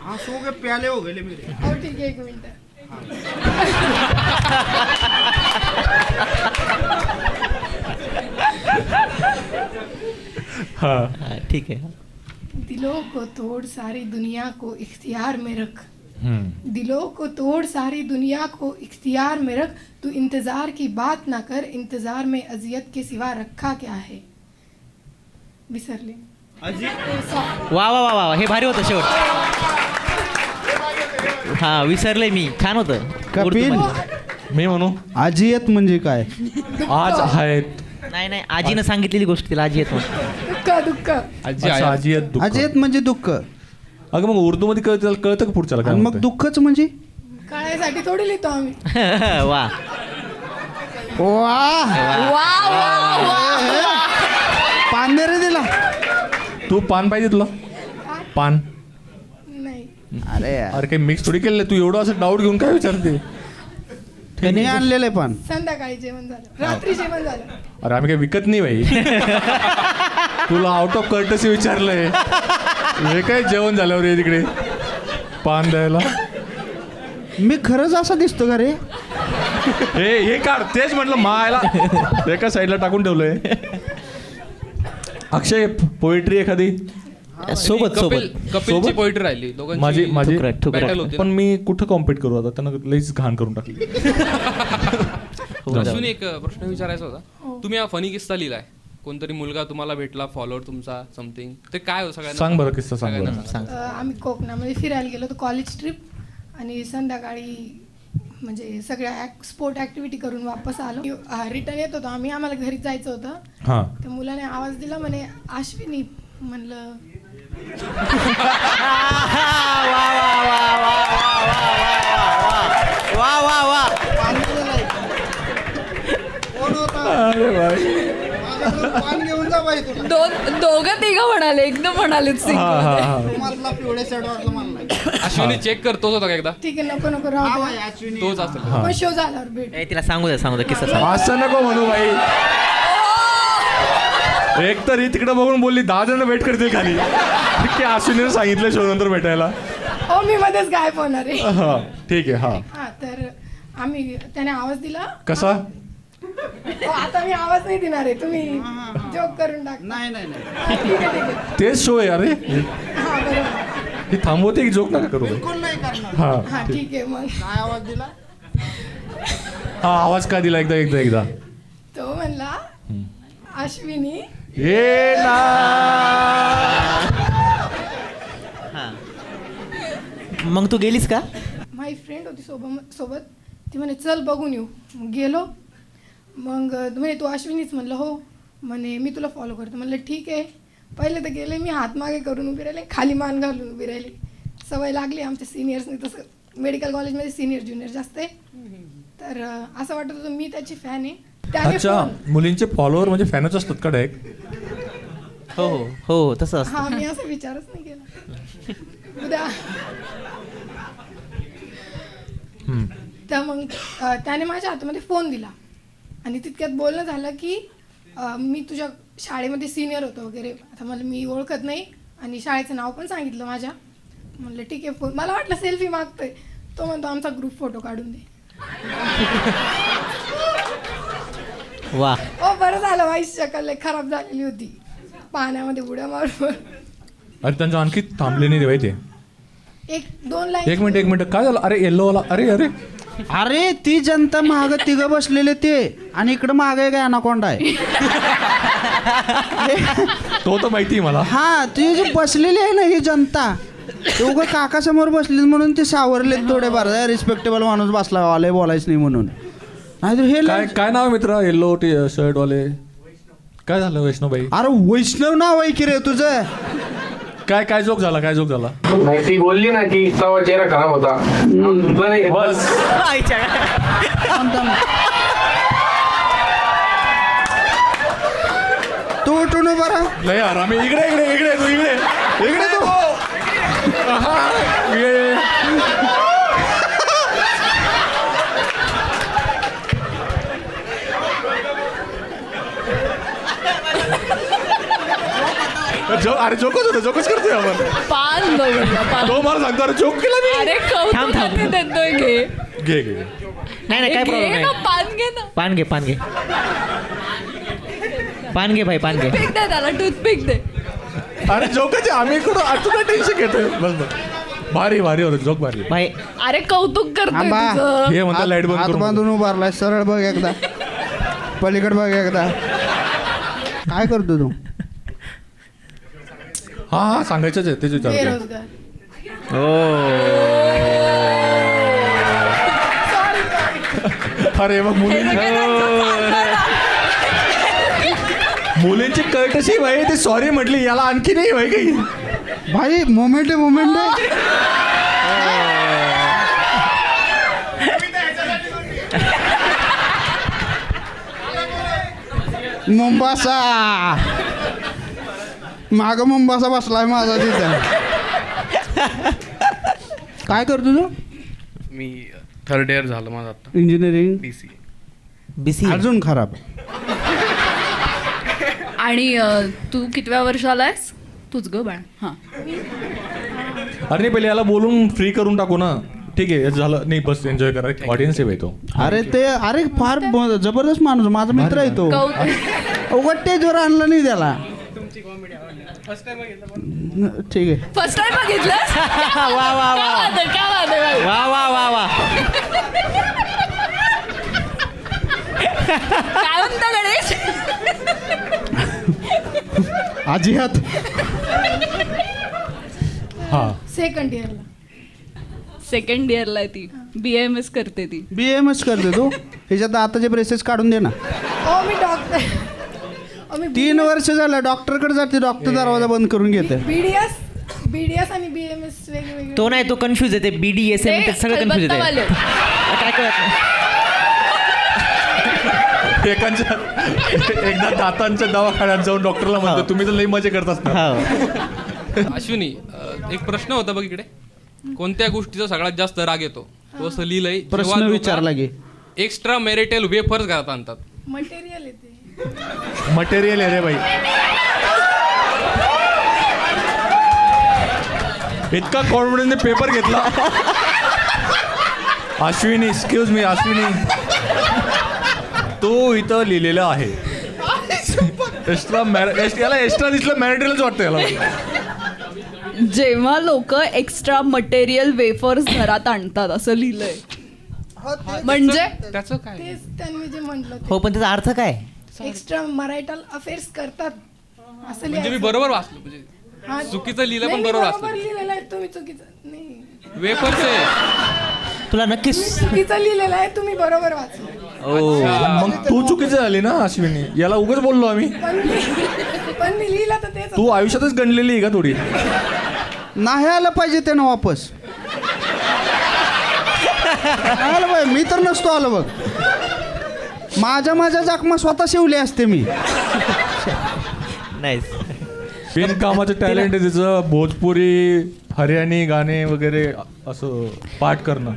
आंसू के प्याले हो गए मेरे हो ठीक आहे 1 मिनिट हा हाँ, ठीक है दिलों को तोड़ सारी दुनिया को इख्तियार में रख हम्म. दिलों को तोड़ सारी दुनिया को इख्तियार में रख तू इंतज़ार की बात ना कर इंतज़ार में अजियत के सिवा रखा क्या है विसरले वा वा वा वा हे भारी होतं शेवट हा विसरले मी छान होतं कपिल. उर्दूमध्ये. मी म्हणू अजियत म्हणजे काय आज आहेत नाही नाही आजीनं सांगितलेली गोष्ट तिला आजी येत म्हणून. दुःख आजी अच्छा, आहे आजी आहेत दुःख. अजियत म्हणजे दुःख अगं मग उर्दू मध्ये कळतं का पुढच्याला काय आणि मग म्हणतोय? दुःखच म्हणजे कळायसाठी थोडी लिहितो आम्ही वा वा पान दे रे दिला तू पान पाहिजे तुला पान नाही अरे यार. अरे काही मिक्स थोडी केलेलं तू एवढं असं डाऊट घेऊन काय विचारते त्यांनी आणलेले पान संध्याकाळी जेवण झालं रात्री जेवण झालं अरे आम्ही काही विकत नाही भाई तुला आउट ऑफ कर्टसी विचारलंय हे काय जेवण झाल्यावर ये तिकडे पान द्यायला मी खरंच असा दिसतो का रे हे काढ तेच म्हटलं मायला एका साईडला टाकून ठेवलंय अक्षय पोएट्री एखादी सोबत कपिल सोबत कपिलची पोएट्री राहिली माझी माझी ठुकराट, ठुकराट. battle होती पण मी कुठं कॉम्पिट करू आता त्यांना लईच घाण करून टाकली अजून एक प्रश्न विचारायचा होता तुम्ही हा फनी किस्सा लिहिलाय कोणतरी मुलगा तुम्हाला भेटला फॉलोअर तुमचा समथिंग ते काय हो सगळ्यांना सांग बरं किस्सा सांग सगळ्यांना बरं. सांग. आम्ही कोकणामध्ये फिरायला गेलो होतो कॉलेज ट्रिप आणि संध्याकाळी म्हणजे सगळ्या स्पोर्ट ऍक्टिव्हिटी करून वापस आलो रिटर्न येत होतो आम्ही आम्हाला घरी जायचं होतं हा त्या मुलाने आवाज दिला म्हणे अश्विनी म्हणलं वा वा वा अरे भाई पान घेऊन जा बाई तुला दोघं तिघं म्हणाले एकदम म्हणाले हा हा हा मला पिवळे शर्ट वाटलं मला अश्विनी चेक कर तोच होता का एकदा ठीक आहे नको नको राहू दे. तोच असेल पण शो झाल्यावर भेट ए, तिला सांगू दे किस्सा सांग असं नको म्हणू भाई एक तर ही तिकडे बघून बोलली 10 जण वेट करतील खाली की अश्विनीने सांगितलं शो नंतर भेटायला हो मी मध्येच गायब होणार आहे हा ठीक आहे हा हा तर आम्ही त्याने आवाज दिला कसा हो, आता मी आवाज नाही देणार आहे तुम्ही जोक करून टाक नाही नाही नाही हा, ठीक आहे ठीक आहे तेच शो आहे अरे हा बरोबर ही थांबवते की जोक नका करू कोण नाही करणार हा हा ठीक आहे मग काय आवाज दिला हा आवाज का दिला एकदा तो म्हणला अश्विनी ये ना मग तू गेलीस का माझी फ्रेंड होती सोबत ती म्हणे चल बघून येऊ. मग गेलो. मग म्हणे तू अश्विनीच. म्हणलं हो. म्हणे मी तुला फॉलो करतो. म्हणलं ठीक आहे. पहिले तर गेले मी हात मागे करून उभी राहिले, खाली मान घालून उभी राहिली. सवय लागली आमच्या सिनियर्सनी तसं. मेडिकल कॉलेजमध्ये सिनियर ज्युनियर जास्त आहे. तर असं वाटत होतं मी त्याची फॅन आहे. त्याने अच्छा, phone- मुलींचे फॉलोअर म्हणजे फॅनच असतात का डायरेक्ट? हो हो हो तसं असतं. हा, मी असा विचारच नाही केला. उद्या तर मग त्याने माझ्या हातामध्ये फोन दिला आणि तितक्यात बोलणं झालं की मी तुझ्या शाळेमध्ये सिनियर होतो वगैरे. आता मला मी ओळखत नाही आणि शाळेचं नाव पण सांगितलं माझ्या. म्हणलं ठीक आहे फोन. मला वाटलं सेल्फी मागतोय. तो म्हणतो आमचा ग्रुप फोटो काढून दे. वा. ओ बरं झालं, माझी शक्ल लय खराब झालेली होती पाण्यामध्ये उड्या मारून. अरे त्यांचं आणखी थांबले नाही रे बाई ते. 1-2 लाईन. एक मिनिट काय झालं? अरे येल्लोवाला. अरे अरे अरे ती जनता महाग तिघं बसलेले ते आणि इकडं महाग आहे काय अनाकोंडा आहे. तो तर माहिती आहे मला. हा, ती जी बसलेली आहे ना ही जनता, ते उगं काकासमोर बसले म्हणून ते सावरलेत थोडेफार. रिस्पेक्टेबल माणूस बसला, आले बोलायच नाही म्हणून. नाहीतर हे काय काय नाव आहे मित्र? येल्लो शर्ट वाले. काय झालं वैष्णवबाई? अरे वैष्णव नाव आहे की रे तुझं? काय जोक झाला? काय जोक झाला? नाही ती बोलली ना की तवा चेहरा खराब होता. तुला नाही बस. तू उठून उभा राहा. लय यार आम्ही इकडे इकडे इकडे तू इकडे इकडे तू. हा, इकडे. अरे जोकच होतं, जोकच करतोय आपण. पान बघूया पान. तो मला सांगतो अरे जोक केला मी. अरे थांब, थांब. कौतुक देतोय घे. घे घे. नाही काय प्रॉब्लेम घे नाही. ना पान घे ना. पान घे पान घे भाई पान घे. टूथपिक दे त्याला टूथपिक दे. अरे जोकच आम्ही कुठं तुला टेन्शन घेतोय. बस बस. भारी भारी होतं जोक भारी. भाई अरे कौतुक करतोय आंबा. तुझं. हे म्हणता लाईट बंद हात करून. बांधून उभारलाय. सरळ बघ एकदा, पलीकड बघ एकदा. काय करतो तू? हा सांगायचंच आहे तेच विचारतो. बेरोजगार. अरे मग मुलींची कळटशी भाई ते सॉरी म्हटली, याला आणखी नाही भाई काही. भाई मोमेंट आहे, मोमेंट आहे. मुंबासा माग मुंबासा बसलाय माझा तिथं. काय करतो तू? मी 3rd इयर झालं माझं आता. इंजिनिअरिंग. बीसी. अजून खराब. आणि तू कितव्या वर्षाला आहेस? तूच ग बाळ. हां अरे नाही पहिले याला बोलून फ्री करून टाकू ना. ठीक आहे झालं नाही बस एन्जॉय करा. ऑडियन्स आहे तो. अरे ते अरे फार जबरदस्त माणूस, माझा मित्र आहे तो. उघड स्टेजवर आणलं नाही त्याला. ठीक आहे. फर्स्ट टाइम बघितलं. वा वा वा काय वाद आहे? वा वा वा वा. काय म्हणता गणेश? अजिहात. हा सेकंड इयरला. सेकंड इयरला आहे ती. BAMS करते ती. BAMS करते तू? ह्याच्यात दाताचे ब्रेसेस काढून दे ना. ओ मी डॉक्टर. 3 वर्ष झालं डॉक्टरकडे जाते, डॉक्टर दरवाजा बंद करून घेते. BDS आणि BAMS वेगवेगळे. तो नाही, तो कन्फ्यूज आहे. ते BDSM सगळं कन्फ्यूज आहे. खलबत्तावाले. काय कळत नाही. एकदा दातांच्या दवाखान्यात जाऊन डॉक्टरला म्हणतो तुम्ही तर लई मजा करत असता. अश्विनी एक प्रश्न होता बघ इकडे. कोणत्या गोष्टीचा सगळ्यात जास्त राग येतो? तो असं लिहिलंय. प्रश्न विचारला गे. एक्स्ट्रा मॅरिटल वेफर्स घरात आणतात. मटेरियल येते. मटेरियल आहे रे बाई. इतका कॉन्फिडन्सने पेपर घेतला. अश्विनी एक्सक्यूज मी अश्विनी, तो इथं लिहिलेला आहे एक्स्ट्रा याला एक्स्ट्रा दिसलं मॅरिटलच वाटतं याला. जेव्हा लोक एक्स्ट्रा मटेरियल वेफर्स घरात आणतात असं लिहिलंय. म्हणजे त्याचं काय? तेच त्यांनी जे म्हटलं हो पण त्याचा अर्थ काय? एक्स्ट्रा मरायटल अफेअर्स करतात असं म्हणजे मी लिहायचं. बरोबर वाचलो. म्हणजे हा. चुकीचं लिहिलं नाही, पण मी बरोबर बरोबर वाचलं. लिहिलेलं आहे, तुम्ही चुकीचं नाही. वेफर्स आहे. तुला नक्कीच चुकीचं लिहिलेलं आहे, तुम्ही बरोबर वाचलं. मग तू चुकीची झाली ना अश्विनी, याला उगाच बोललो आम्ही. पण मी लिहिलं तर तेच तू आयुष्यातच गणलेली आहे का थोडी? नाही आलं पाहिजे त्यानं वापस. आलं पाहिजे, मी तर नसतो आलो बघ. माझ्या जखमा स्वतः शिवले असते मी. नाईस. बिनकामाचं टॅलेंट आहे तिचं. भोजपुरी, हरियाणी गाणे वगैरे असं पाठ करणं.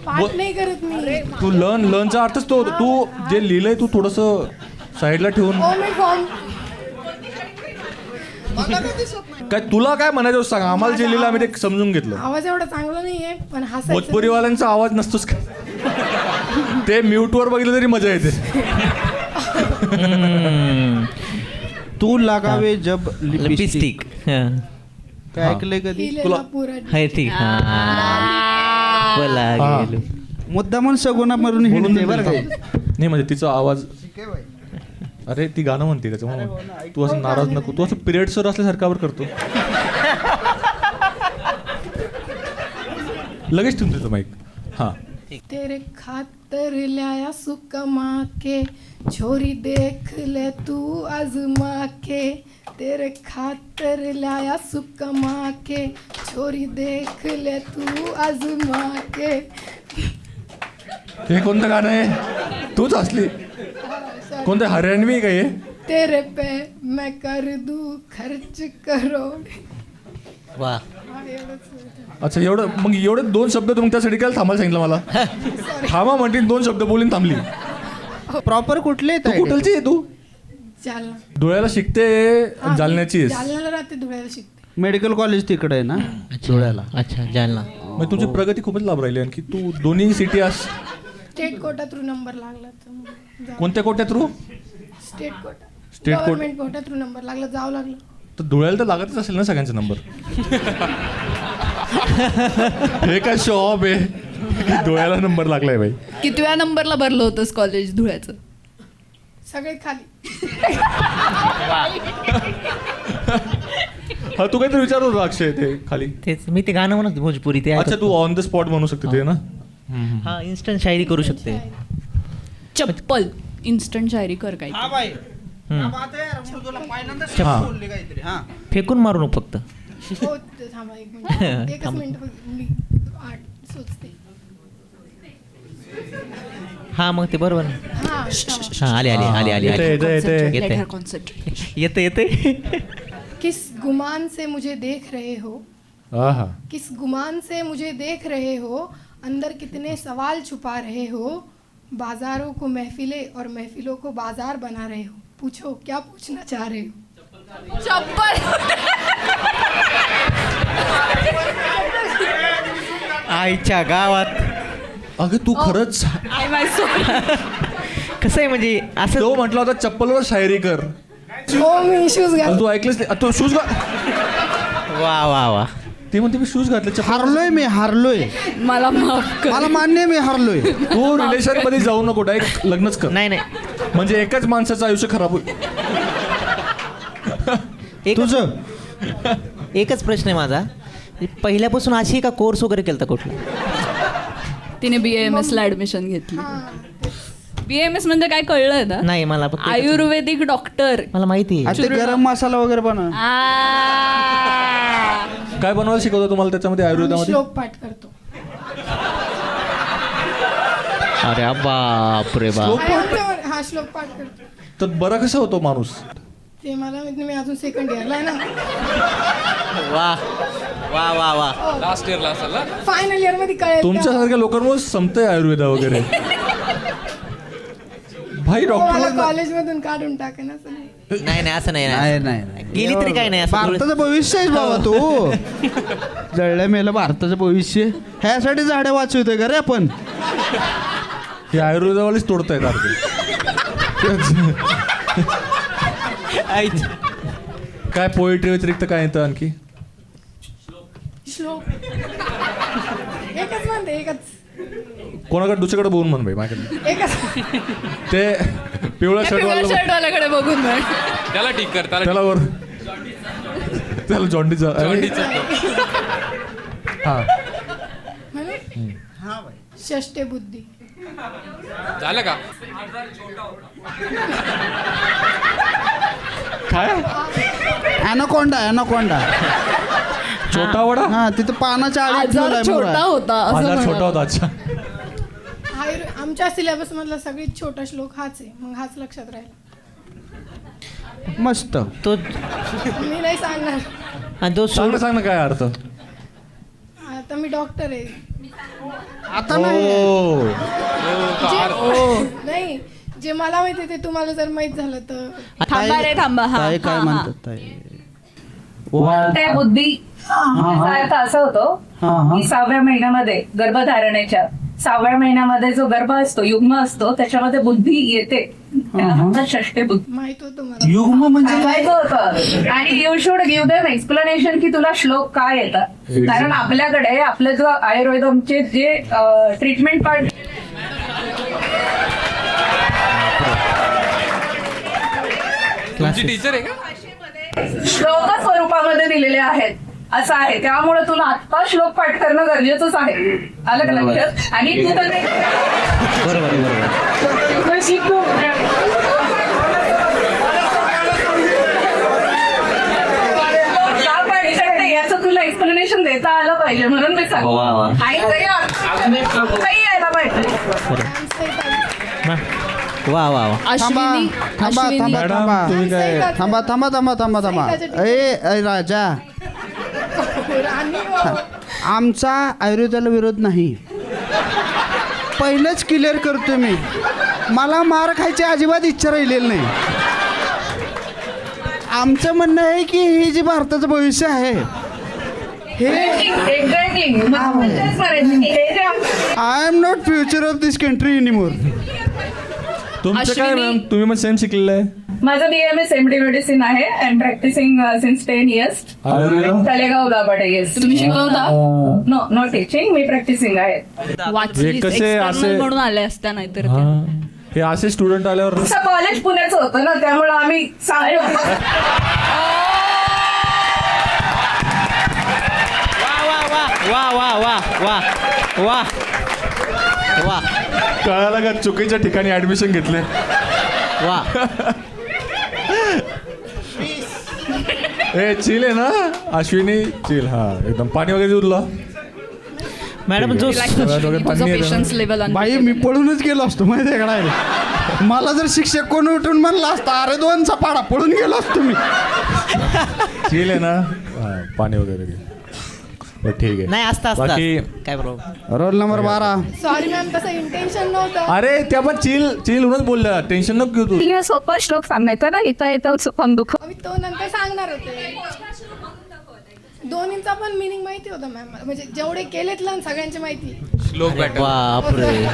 पाठ नाही करत मी. तू लर्नचा अर्थच तो. तू जे लिहिलंय तू थोडस साईडला ठेवून. मी फॉर्म काय तुला काय म्हणायचं सांग, आम्हाला जे लिहिलं आम्ही ते समजून घेतलं. आवाज एवढा चांगला नाहीये, पण हसायचं. भोजपुरीवाल्यांचा आवाज नसतोच का? ते म्यूटवर बघितलं तरी मजा येते. तू लगावे जब लिपस्टिक. काय ऐकलंय कधी? लिहिलेला पुरा. हाय ठीक. बोला गेलो. मुद्दा म्हणून सगुणा मारून हिंडते बरं का. नाही म्हणजे तिचा आवाज. अरे ती गाणं म्हणते त्याच्यामुळे तू असं नाराज नको. तू असं पिरियड सर असल्यासारखावर करतो. लगेच ठेवून देतो माईक. हा. तेरे खातर लाया सुकमा के, छोरी देख ले तू आजमा के. तेरे खातर लाया सुकमा के, छोरी देख ले तू आजमा के. हे कोणतं गाणं आहे? तूच असली. कोणतं हरियाणवी काय? तेरे पे मैं कर दूं खर्च करो. वा. अच्छा एवढं. मग एवढे 2 शब्द तुम्ही त्यासाठी काय थांबायला सांगितलं मला? थांबा म्हणते 2 शब्द बोलून थांबली. प्रॉपर कुठले तू कुठलची आहे तू? जालना. धुळ्याला शिकते. जालन्याची आहेस? जालन्याला राहते, धुळ्याला शिकते. मेडिकल कॉलेज तिकडे आहे ना धुळ्याला. अच्छा जालना. मग तुझी प्रगती खूपच लाभ राहिली. आणखी तू दोन्ही सिटी आस. स्टेट कोटा थ्रू नंबर लागला तर मग जाऊ. कोणत्या कोट्या through? State quota. State quota. Government quota through number लागला, जावं लागलं. तर धुळ्याला तर लागतच असेल ना सगळ्यांचा नंबर. हे काय शो ऑफ आहे? धुळ्याला नंबर लागलाय बाई. कितव्या नंबरला भरलं होतंस कॉलेज धुळ्याचं? सगळे खाली. हा तू काहीतरी विचारत होता अक्षय ते खाली. तेच मी ते गाणं म्हणत भोजपुरी ते. अच्छा तू ऑन द स्पॉट म्हणू शकते ते ना. हा इन्स्टंट शायरी करू शकते. चप्पल इन्स्टंट शायरी कर काय. फेकून मारू नको फक्त. हो थांबा एक मिनिट. एकच मिनिट मी आठ सुचते. हा मग ते बरोबर. हा हा आले आले आले आले येते. येते येते. किस गुमान से मुझे देख रहे हो, आहा. किस गुमान से मुझे देख रहे हो, अंदर कितने सवाल छुपा रहे हो. बाजारों को महफिलें और महफिलों को बाजार बना रहे हो. पूछो क्या पूछना चाह रहे हो. चप्पल. आईच्या गावात. अगं तू खरंच. कसं आहे म्हणजे असं. तो म्हटला होता चप्पलवर शायरी कर. हो मी शूज घाल. तू ऐकलंच नाही. तू शूज वा वा वा. ते म्हणते मी शूज घातले. हारलोय मी हारलोय. मला माफ कर. मला मान्य आहे मी हारलोय. तू रिलेशन मध्ये जाऊ नको. डायरेक्ट लग्नच कर. नाही नाही. म्हणजे एकाच माणसाचं आयुष्य खराब होईल. तुझं एकच प्रश्न आहे माझा. पहिल्यापासून अशी का कोर्स वगैरे केलता कुठला? तिने BAMS ला ऍडमिशन घेतली. BAMS म्हणजे काय कळलं ना? नाही मला फक्त आयुर्वेदिक डॉक्टर. मला माहिती आहे. ते गरम मसाला वगैरे बनव. काय बनवायला शिकवतो तुम्हाला त्याच्यामध्ये आयुर्वेदामध्ये? श्लोक पाठ करतो. अरे बाप रे बाप. हा श्लोक पाठ करतो. तर बरा कसा होतो माणूस? ते मला माहित नाही, मी अजून सेकंड इयरला आहे ना. वा वा वा वा. लास्ट इयरला असेल ना? फायनल इयर मध्ये कळेल. तुमच्यासारख्या लोकांमुळे संपतंय आयुर्वेदा वगैरे. भाई डॉक्टर कॉलेज मधून काढून टाकेन असं नाही. नाही नाही असं नाही नाही नाही गेली तरी काय नाही. असं भारताचं भविष्य आहेस बाबा तू. जळल्या मेलं भारताचं भविष्य. ह्यासाठी झाडे वाचवतोय का रे आपण? हे आयुर्वेदावालेच तोडतायत अर्धे. काय पोएट्री व्यतिरिक्त काय येतं आणखी? श्लोक एकच म्हणते एकच. कोणाकडे दुसरीकडे बघून म्हण भाई माझ्याकडे. एकच. ते पिवळ्या शर्टवाला शर्टवाल्याकडे बघून म्हण. त्याला ठीक कर. त्याला वर त्याला जॉन्डीचा. हा षष्टे बुद्धी. झालं का? काय ॲनाकोंडा छोटा वडा हा तिथं पानाच्या आडीत आजार ठेवलाय छोटा मुलगा. होता असं आजार म्हणाला. छोटा होता. अच्छा. आमच्या सिलेबस मधला सगळ्यात छोटा श्लोक हाच आहे, मग हाच लक्षात राहिला. मस्त. तो मी नाही सांगणार. आणि तो सांग ना काय अर्थ. आता मी डॉक्टर आहे. आता नाही नाही, जे मला माहिती ते तुम्हाला जर माहित झालं तर. थांबा रे थांबा. हा ताई काय हा, हा. म्हणतात ताई? त्या बुद्धी याचा अर्थ असा होतो की 6व्या महिन्यामध्ये गर्भधारणेच्या 6व्या महिन्यामध्ये जो गर्भ असतो, युग्म असतो, त्याच्यामध्ये बुद्धी येते. त्याला म्हणतात षष्टे बुद्धी. माहित होतं मला. युग्म म्हणजे सांगायचं होतं. आणि you should give them explanation की तुला श्लोक काय येतात. कारण आपल्याकडे आपले जो आयुर्वेदमचे जे ट्रीटमेंट पार्ट तुमची टीचर आहे का? श्लोक स्वरूपामध्ये दिलेले आहेत असं आहे. त्यामुळे तुला आत्ता श्लोक पाठ करणं गरजेचंच आहे. आलं का लक्षात? आणि तू तर बरोबर का पाठी शकते याचं तुला एक्सप्लेनेशन देता आलं पाहिजे, म्हणून मी सांगतो. आणि काही यायला पाहिजे. वा वा वा. अश्विनी अश्विनी तुम्ही काय थांबा. ए राजा, आमचा आयुर्वेदाला विरोध नाही. पहिलंच क्लिअर करतो मी, मला मार खायची अजिबात इच्छा राहिलेली नाही. आमचं म्हणणं आहे की हे जे भारताचं भविष्य आहे हे I am not future of this country anymore. तुमचं काय मॅम? तुम्ही पण सेम शिकलेलं आहे. माझं BMS MD मेडिसिन आहे. I am practising since 10 years. Talegaon Dabhade. Yes. तुम्ही शिकवता? नो टीचिंग, मी प्रॅक्टिसिंग आहे. वाचलीस कसे external असे- म्हणून आले असत्या नाहीतर ते. हे असे स्टुडंट आल्यावर आमचं कॉलेज पुण्याचं होतं ना, त्यामुळे आम्ही वा वा वा वा वा वा कळालं का चुकीच्या ठिकाणी ऍडमिशन घेतले. वा. ए चिल आहे ना अश्विनी, चिल. हा एकदम पाणी वगैरे उरलं. मॅडम जो तुझं पेशन्स लेवल बाई मी पळूनच गेलो असतो माहिती आहे का नाही? मला जर शिक्षक कोण उठून म्हणला असता अरे 2चा पाडा पळून गेलो असतो मी. चिल आहे ना. पाणी वगैरे घे. बरं ठीक आहे. नाही असता बाकी काय problem. Roll number 12. Sorry ma'am, तसं इंटेन्शन नव्हतं. अरे त्या पण चिल होऊनच बोलल्या. टेन्शन नको घेऊ तू. सोपा श्लोक सांगायचा ना, इथं येतं सुखम दुःख. मी तो नंतर सांगणार होते. दोन्हींचा पण मिनिंग माहिती होता मॅम, म्हणजे जेवढे केलेत ना सगळ्यांची माहिती. श्लोक बॅटल. बापरे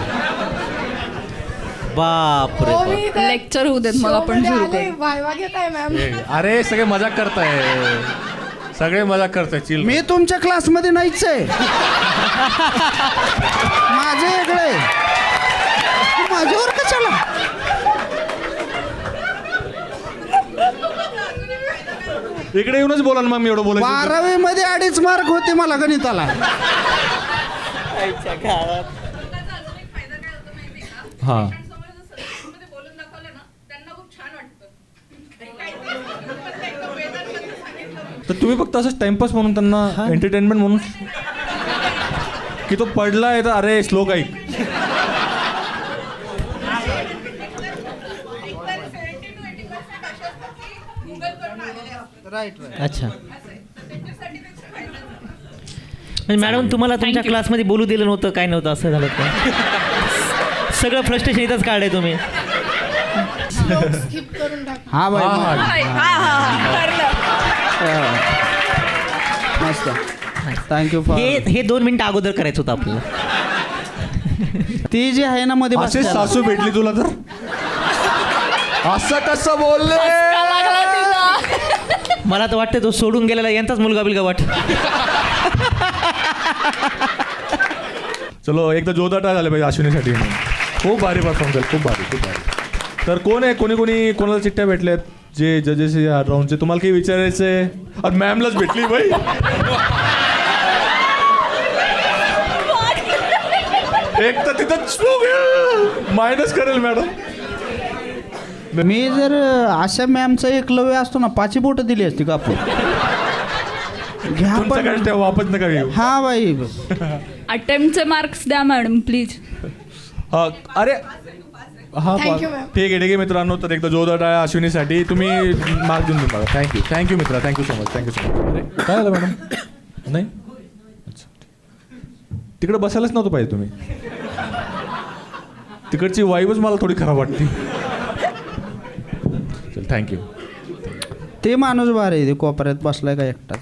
बापरे. हो, मी इथे लेक्चर होऊ देत मग आपण शोमध्ये सुरू आले, करू. वायवा घेत आहे मॅम. अरे सगळे मजाक करताय. सगळे मजाक करताय. चिल. मी तुमच्या क्लासमध्ये नाहीच आहे. माझे वेगळे, माझ्यावर कशाला? इकडे येऊनच बोला ना मग. मी एवढं बोलायचं. 12वी मध्ये 2.5 मार्क होते मला गणिताला. हा तर तुम्ही फक्त असं टाइमपास म्हणून त्यांना एंटरटेनमेंट म्हणून की तो पडलाय तर अरे श्लोक ऐक. अच्छा. म्हणजे मॅडम तुम्हाला तुमच्या क्लासमध्ये बोलू दिलं नव्हतं, काय नव्हतं, असं झालं का? सगळं फ्रस्ट्रेशन इथंच काढलंय तुम्ही. स्किप करून टाक. हा बाई मस्त. Thank you for. हे 2 मिनिटं अगोदर करायचं होतं आपल्याला. ती जी आहे ना मध्ये असे बसलेला. सासू भेटली तुला तर असं कसं बोलले. मला तर वाटतं तो सोडून गेलेला यांचाच मुलगा बिलगा वाट. चलो एकदा जोरदार टाळ झाले पाहिजे अश्विनीसाठी. खूप भारी परफॉर्म झालं. खूप भारी. तर कोण आहे कोणाला चिठ्ठ्या भेटल्यात जे जजेस या राऊंडचे? तुम्हाला काही विचारायचंय? आणि मॅमलाच भेटली बाई. एक तर तिथं मायनस करेल मॅडम. मी जर अशा मॅमचं एकलव्य असतो ना 5 बोटं दिली असती कापून. घ्या पण तुमच्याकडे तेव्हा वापस नका घेऊ. हा बाई. अटेम्प्टचे मार्क्स द्या मॅडम प्लीज. हा, अरे हा Thank you, ma'am. ठीक आहे मित्रांनो. तर एकदा जोरदार टाळ्या अश्विनीसाठी. तुम्ही मार्क देऊन बघा. थँक्यू मित्रा. Thank you so much. अरे काय झालं मॅडम? नाही अच्छा, तिकडे बसायलाच नव्हतं पाहिजे तुम्ही. तिकडची वाईबच मला थोडी खराब वाटते. चल थँक्यू. ते माणूस भारी आहे, ते कोपऱ्यात बसलाय का एकटाच.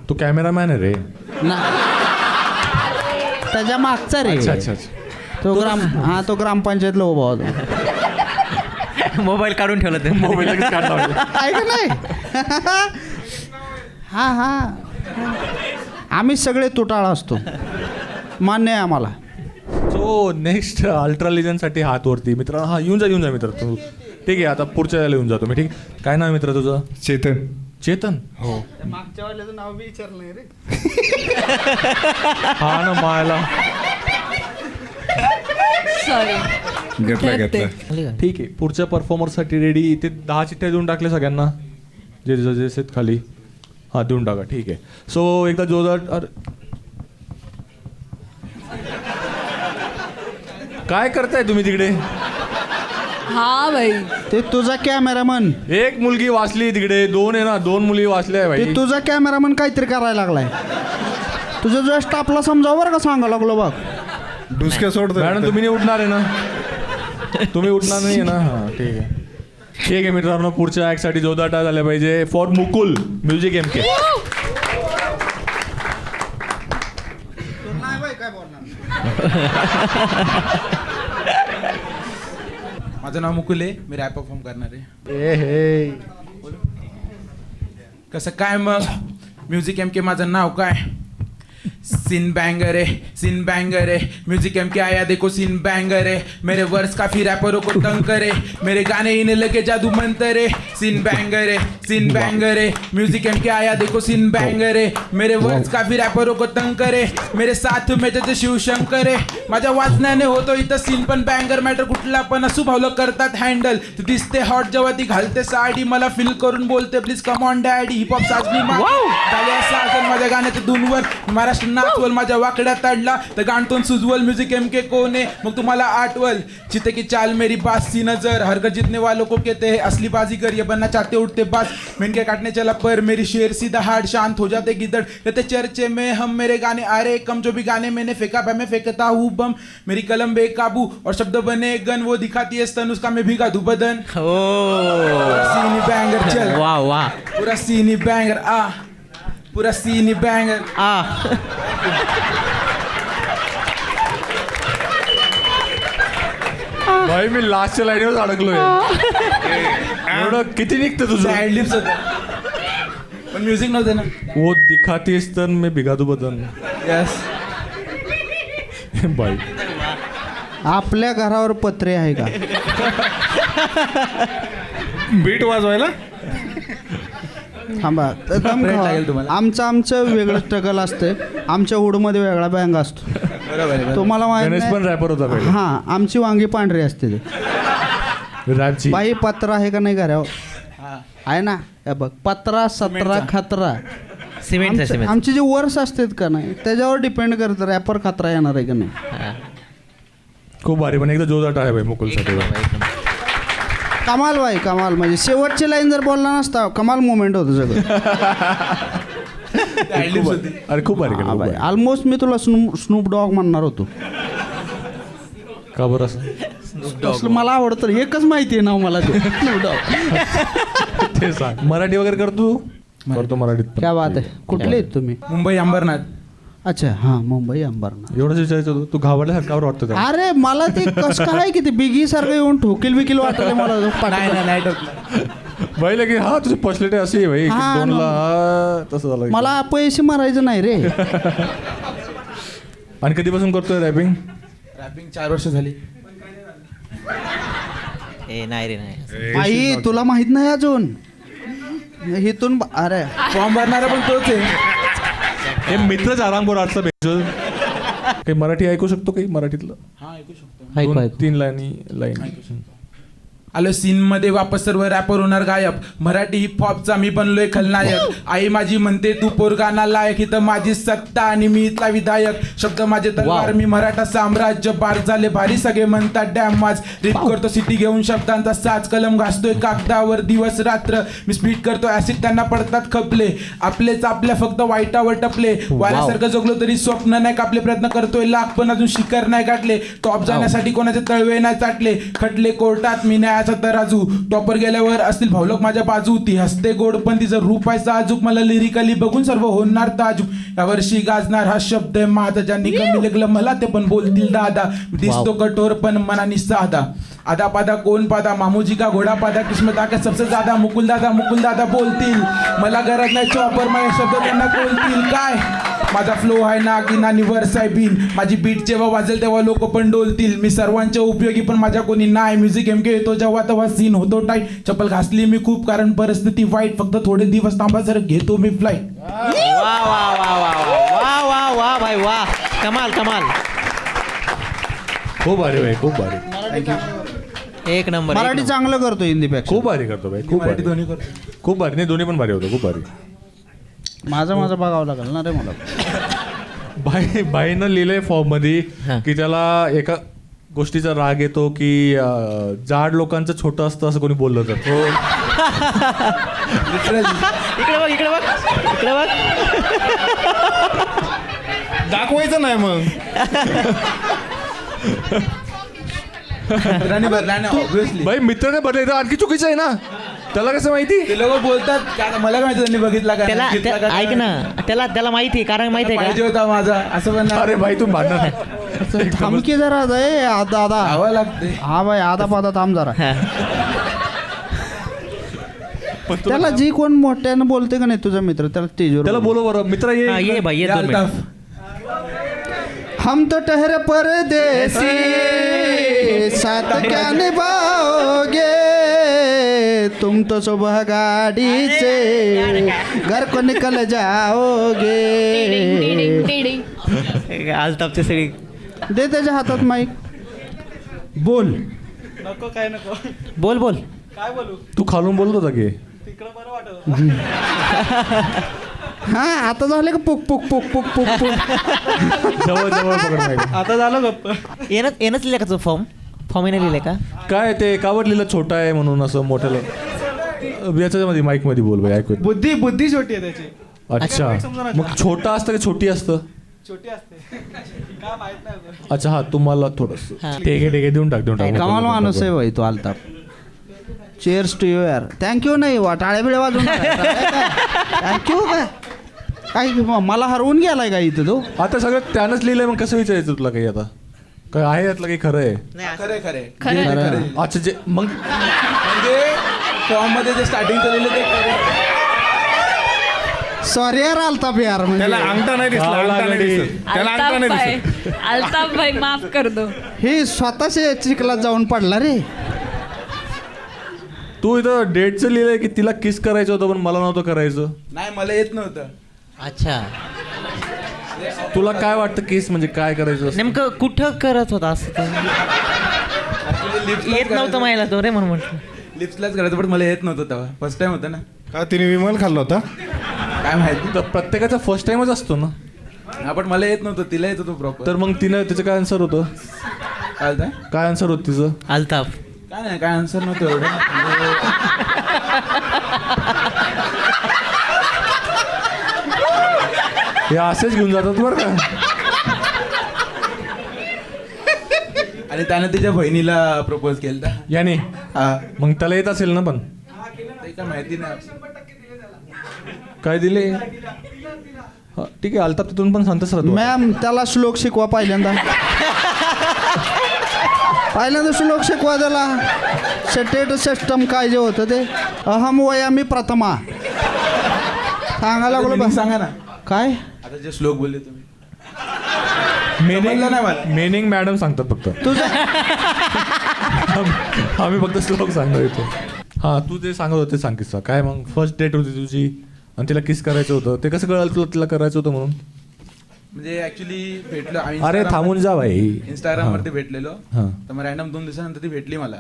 तो कॅमेरामॅन आहे रे. ना त्याच्या मागचा रे. अच्छा. तो ग्रामपंचायतला उभा होता. मोबाईल काढून ठेवला ते. मोबाईल काढला. आहे का नाही? हा आम्ही सगळे तुटाळ असतो, मान्य आहे आम्हाला. सो नेक्स्ट अल्ट्रा लिजनसाठी हात वरती मित्र. हा येऊन जा मित्र. तू ठीक आहे, आता पुढच्या वेळेला येऊन जातो मी. ठीक. काय नाव मित्र तुझं? चेतन. हो, मागच्या वाल्याचं नाव बी विचारलं नाही रे. हा ना मायला. सॉरी. ठीक आहे, पुढच्या परफॉर्मरसाठी रेडी. इथे 10 चिठ्ठ्या देऊन टाकले सगळ्यांना जे जजेस आहेत खाली. हा देऊन टाका. ठीक आहे. सो एकदा जोरदार. काय करताय तुम्ही तिकडे? हा भाई, ते तुझा कॅमेरामन. एक मुलगी वाचली तिकडे. 2 आहे ना, 2 मुली वाचल्या भाई. ते तुझा कॅमेरामन काहीतरी करायला लागलाय. तुझं जर स्टाफला समजावं बरं का, सांगा लागलो बघ. डुसक्या सोडतो मॅडम. तुम्ही नाही उठणार आहे ना? तुम्ही उठणार नाही आहे ना? हां ठीक आहे मित्रांनो. पुढच्या ॲक्टसाठी जोरदार टाळ्या झाल्या पाहिजे फॉर मुकुल म्युझिक MK. माझं नाव मुकुल आहे, मी रॅप परफॉर्म करणार आहे. कसं काय मग म्युझिक MK माझं नाव काय? सिन बैंगर है, सिन बैंगर है, म्यूजिक MK आया देखो सिन बैंगर है, मेरे वर्ड्स काफी रैपरों को तंग करे, मेरे गाने इन्हें लगे जादू मंतर है, सिन बैंगर है, सिन बैंगर है, म्यूजिक MK आया देखो सिन बैंगर है, मेरे वर्ड्स काफी रॅपरों को तंग करे, मेरे साथ में त्याचे शिवशंकर आहे, माझ्या वाचण्याने होतो इथं सीन पण बँगर मॅटर कुठला पण सुभावलं करतात हँडल, तू दिसते हॉट जेव्हा ती घालते साडी, मला फील करून बोलते please come on daddy, hip hop साजनी माझ्या गाण्याच्या धूनवर महाराष्ट्र नाचवल, माझ्या वाकड्या ताडला तर गाणतोन सुजवल, म्युझिक MK कोण आहे मग तुम्हाला आठवल, चिते की चाल मेरी बात सी नजर, हरकत जितने वालों को कहते हैं असली बाजीगर, ये बनना चाहते उठते बाज, मेनके काटने चला पर मेरी शेर सीधा हार्ड शांत हो जाते गिदड़, रहते चर्चे में हम मेरे गाने आ रहे कम, जो भी गाने मैंने फेंका मैं फेंकता हूँ बम, मेरी कलम बेकाबू और शब्द बने गन, वो दिखाती है स्तन उसका मैं भीगा दूं बदन, सीनी बैंगर चल वाह वाह, पूरा सीनी बैंगर आ, पूरा सीनी बैंगर आ, भाई मी लास्टच्या लाईनीवर अडकलोय. एवढं किती निघतं तुझं? हँडलिप्स होते पण म्युझिक नव्हते ना. वो दिखातीस तर मी भिगा तू बदन. यस बाई आपल्या घरावर पत्रे आहे का? बीट वाजवायला थांबा दम Break खावा. लागेल तुम्हाला. आमचं वेगळं स्ट्रगल असतं, आमच्या हुडमध्ये वेगळा बँग असतो. बरोबर आहे. तुम्हाला माहित गणेश पण नाही? रॅपर होता पहिले. हा, आमची वांगी पांढरी असते ते. रॅपची बाई पत्र आहे का नाही घरावर? हा. आहे ना, हे बघ 15 17 खतरा. सिमेंटचा सिमेंट. आमचे जे वर्ष असतात का नाही त्याच्यावर डिपेंड करतं रॅपर खतरा येणार आहे का नाही. खूप भारी. पण एकदा जोरदार टाळ्या भाई मुकुलसाठी. कमाल बाई कमाल, म्हणजे शेवटची लाईन जर बोलला नसता कमाल मुवमेंट होतं सगळं. हँडलिप्स होते. अरे खूप भारी केलं, खूप भारी. ऑलमोस्ट मी तुला स्नूप डॉग म्हणणार होतो. का बरं असं? तसलं मला आवडतं, एकच माहिती आहे नाव मला ते स्नूप डॉग. ते सांग. मराठी वगैरे करतो? करतो मराठीत पण. क्या बात आहे. कुठले आहेत तुम्ही? मुंबई अंबरनाथ. अच्छा हां, मुंबई अंबरनाथ. एवढंच विचारायचं होतं. तू घाबरल्यासारखं का वाटतं का? अरे मला ते कसं काय की ते बिगी सारखं येऊन ठोकील बिकील वाटलं मला. नाही नाही टोकलं. भाई लगे हा तुझी पर्सनॅलिटी अशी आहे भाई. हा, 2ला तसं झालं. मला अपयशी मारायचं नाही रे. आणि कधीपासून करतोय रॅपिंग? रॅपिंग 4 वर्ष झाली. ए नाही रे नाही. आई तुला माहित नाही अजून इथून अरे फॉर्म भरणारा पण तोच आहे. हे मित्रच आराम करू आजचा भेटू. काही मराठी ऐकू शकतो काही मराठीतलं हा ऐकू शकतो. ऐकू 2-3 लाईन आलो सीन मध्ये वापस सर्व रॅपर होणार गायब. मराठी हिप हॉपचा मी बनलोय खलनायक. आई माझी म्हणते तू पोरगाना लायक. इथं माझी सत्ता आणि मी इथला विधायक. शब्द माझे तलवार मी मराठा साम्राज्य. पार झाले भारी सगळे म्हणतात डॅम माझ. रिप करतो सिटी घेऊन शब्दांचा साच. कलम घासतोय कागदावर दिवस रात्र. मी स्पीड करतो ऍसिड त्यांना पडतात खपले. आपलेच आपल्या फक्त वाईटावर टपले. वाऱ्यासारखं जगलो तरी स्वप्न नाही कापले. प्रयत्न करतोय लाख पण अजून शिखर नाही गाठले. टॉप जाण्यासाठी कोणाचे तळवे नाही चाटले. खटले कोर्टात मी न्यायाचा तराजू. टॉपर गेल्यावर असतील भावलोक माझ्या बाजू. ती हसते गोड पण तिचं रूप आहे साजूक. मला लिरिकली बघून सर्व होणार ताजूक. यावर्षी गाजणार हा शब्द आहे माझा. ज्यांनी कमी लेखलं मला ते पण बोलतील दादा. दिसतो कठोर पण मनानी साधा. आधा पादा कोण पादा मामूजी का घोडा पादा. किस्मत आका सबसे ज्यादा मुकुल दादा बोलतील. मला गरज नाही चॉपर माझे शब्द त्यांना बोलतील. काय माझा फ्लो आहे ना की नानी वर्स आहे बिन. माझी बीट जेव्हा वाजेल तेव्हा लोक पण डोलतील. मी सर्वांच्या उपयोगी पण माझ्या कोणी नाही. म्युझिक एमके येतो जेव्हा तेव्हा सीन होतो टाईट. चप्पल घासली मी खूप कारण परिस्थिती वाईट. फक्त थोडे दिवस थांबा जर घेतो मी फ्लाईट. वा वा वा वा वा वा वा भाई वा. कमाल कमाल. खूप भारी भाई खूप भारी. एक नंबर. मराठी चांगलं करतो हिंदीपेक्षा. खूप भारी करतो भाई खूप भारी. दोन्ही करतो. खूप भारी नाही दोन्ही पण भारी होतं खूप भारी. माझं बघावं लागेल ना रे मला. बाईनं लिहिलंय फॉर्म मध्ये की त्याला एका गोष्टीचा राग येतो की जाड लोकांचं छोटं असतं असं कोणी बोललं तर. इकडे बघ. दाखवायचं नाही मग. भाई मित्राने बदलायचं आणखी चुकीचं आहे ना. त्याला कसं माहिती. ते लोक बोलतात मला काय माहिती त्यांनी बघितला का त्याला ऐक ना त्याला माहिती आहे कारण माहिती आहे पाहिजे का होता माझा असं म्हणणार. अरे भाई तू भांडणार. थांबकी जरा दादा हवा लागते. हा भाई आधा पादा थांब जरा. त्याला जी कोण मोठ्यानं बोलते का नाही तुझा मित्र त्याला स्टेजवर त्याला बोलो बरं मित्र ये भाई ये 2 मिनिट. हम तो ठहरे परदेसी साथ क्या निभाओगे तुम तो सुबह गाड़ी से घर को निकल जाओगे. आलतापचे सगळी दे त्याच्या हातात माईक. बोल. बोल. तू खालून बोलत होता की. हा आता झालं का पुक पुक पुक पुक पुक पुक. जवळ पकड माहिती. आता झालं गप्प. येणंच लिहिलं का तो फॉर्म येणं लिहिलंय का काय ते कावर लिहिलं छोटा आहे म्हणून असं मोठ्याला. याच्यामध्ये माईक मध्ये बोल भाई ऐकू. बुद्धी छोटी आहे त्याची. अच्छा मग छोटा असतं की छोटी असतं. छोटी असते काय माहित नाही. अच्छा हा तुम्हाला थोडस ठीक आहे देऊन टाक. कमाल माणूस आहे भाई तो आलताप. चेअर्स टू यू यार. थँक्यू नाही टाळ्या बिळ्या वाजवून थँक्यू काय मला हरवून गेलाय का इथं तो. आता सगळं त्यानंच लिहिलंय मग कसं विचारायचं तुला काही आता काय आहे यातलं काही खरं आहे. खरे अच्छा जे मग म्हणजे फॉर्म मध्ये जे स्टार्टिंग केलेलं ते खरे. सॉरी यार अल्ताफ यार. त्याला अंगठा नाही दिसला. अल्ताफ भाई माफ कर दो. हे स्वतःच्या चिखलात जाऊन पडला रे. तू इथं डेटचं लिहिलंय की तिला किस करायचं होतं पण मला नव्हतं करायचं. नाही मला येत नव्हतं. अच्छा तुला काय वाटतं किस म्हणजे काय करायचं असतं? नेमकं कुठं करत होता असं येत नव्हतं मला तो रे म्हणून म्हटलं. लिप्सलाच करायचं पण मला येत नव्हतं तेव्हा फर्स्ट टाइम होतं ना. का तिने विमान खाल्ला होता काय माहिती. तर प्रत्येकाचा फर्स्ट टाइमच असतो ना. हा पण मला येत नव्हतं तिला येत होतं प्रॉपर. तर मग तिनं त्याचं काय आन्सर होतं. काय आन्सर होतं तिचं. अल्ताफ काय नाही काय आन्सर नव्हतं एवढं. हे असेच घेऊन जातात बरं का. आणि त्याने त्याच्या बहिणीला प्रपोज केलं याने. हा मग त्याला येत असेल ना पण. ते काय माहिती नाही. काय दिले. ठीक आहे अल्ताफ तिथून पण सांगतच राहतो. मॅम त्याला श्लोक शिकवा पहिल्यांदा श्लोक शिकवा त्याला. स्टेट सिस्टम काय जे होतं ते अहम वयामी प्रथमा सांगायला लागलो. सांगा ना काय आता जे श्लोक बोलले तुम्ही. मेनिंग मॅडम सांगतात फक्त. तुझं आम्ही फक्त श्लोक सांगणार येतो. हा तू जे सांगत होते सांग किस्सा काय. मग फर्स्ट डेट होती तुझी आणि तिला किस करायचं होतं ते कसं कळलं तुला तिला करायचं होतं म्हणून. म्हणजे ऍक्च्युली भेटलो आम्ही अरे Instagram थांबून जा भाई. इंस्टाग्राम वरती भेटलेलो. हां. तर मग रॅन्डम 2 दिवसानंतर ती भेटली मला.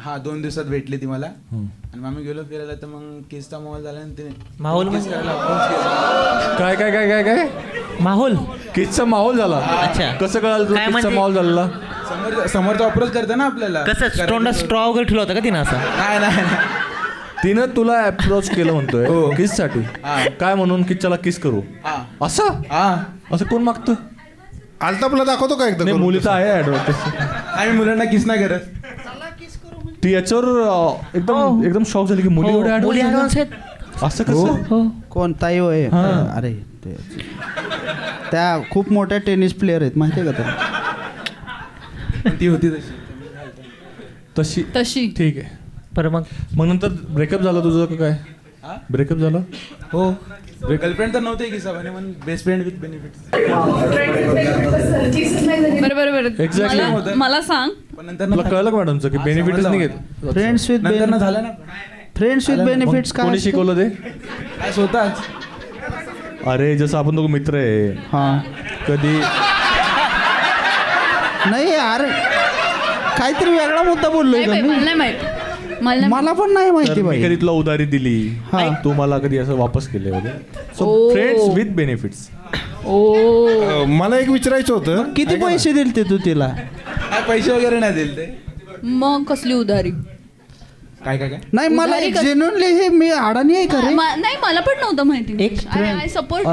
हा 2 दिवसात भेटली ती मला. आणि मग आम्ही गेलो फिरायला तर मग किसचा माहोल झाला आणि तिने माहोल kiss करायला approach केलं. काय काय काय काय काय माहोल किसचा माहोल झाला. अच्छा. कसं कळालं तुला काय किसचा म्हणजे? माहोल झाला? समोरचा अप्रोच करते ना आपल्याला. कसं तोंडात स्ट्रॉ वगैरे ठेवला होता का तिनं असा? नाही नाही तिनं तुला अप्रोच केलं म्हणतोय हो. किस साठी. हा. काय म्हणून किसला किस करू हा असं हा असं कोण मागतं? आलतापला दाखवतो का एकदा नाही करून? मुली तर आहे ऍडव्हर्टाईज. आम्ही मुलांना किस नाही करत. ती याच्यावर एकदम एकदम शॉक झाली की मुली एवढे हो, मुली advance advance आहेत. आहेत. असं कसं? कोणताही होय. हां. अरे ते त्या खूप मोठ्या टेनिस प्लेअर आहेत माहिती आहे का तुला? पण ती होती तशी. तशी तशी ठीक आहे. बरं मग मग नंतर ब्रेकअप झालं तुझं का काय? हा? ब्रेकअप झालं? हो गर्लफ्रेंड तर नव्हते की साबाने पण बेस्ट फ्रेंड विथ बेनिफिट्स. बरं बरं बरं Exactly. मला सांग. पण नंतर तुला कळलं का मॅडमचं की बेनिफिटच नाही घेत? फ्रेंड्स विथ नंतर ना झालं ना फ्रेंड्स विथ बेनिफिट्स काय कोणी असतं? शिकवलं ते? काय स्वतःच. अरे जसं आपण दोघं मित्र आहे. हां. कधी नाही यार काहीतरी वेगळा मुद्दा बोललोय नाही का बाई, मी? मला नाही माहित. मला नाही मला पण नाही तर माहिती मी बाई. कधी तुला उधारी दिली हा. तू मला कधी असं वापस केले वगैरे. So oh. Friends with benefits. ओ मला एक विचारायचं होतं. किती पैसे दिले तू तिला? काय पैसे वगैरे नाही दिले ते. मग कसली उधारी? काय काय काय नाही मला उधारी का- जेन्युइनली हे मी अडाणी आहे का रे? नाही मला पण नव्हतं माहिती. I support.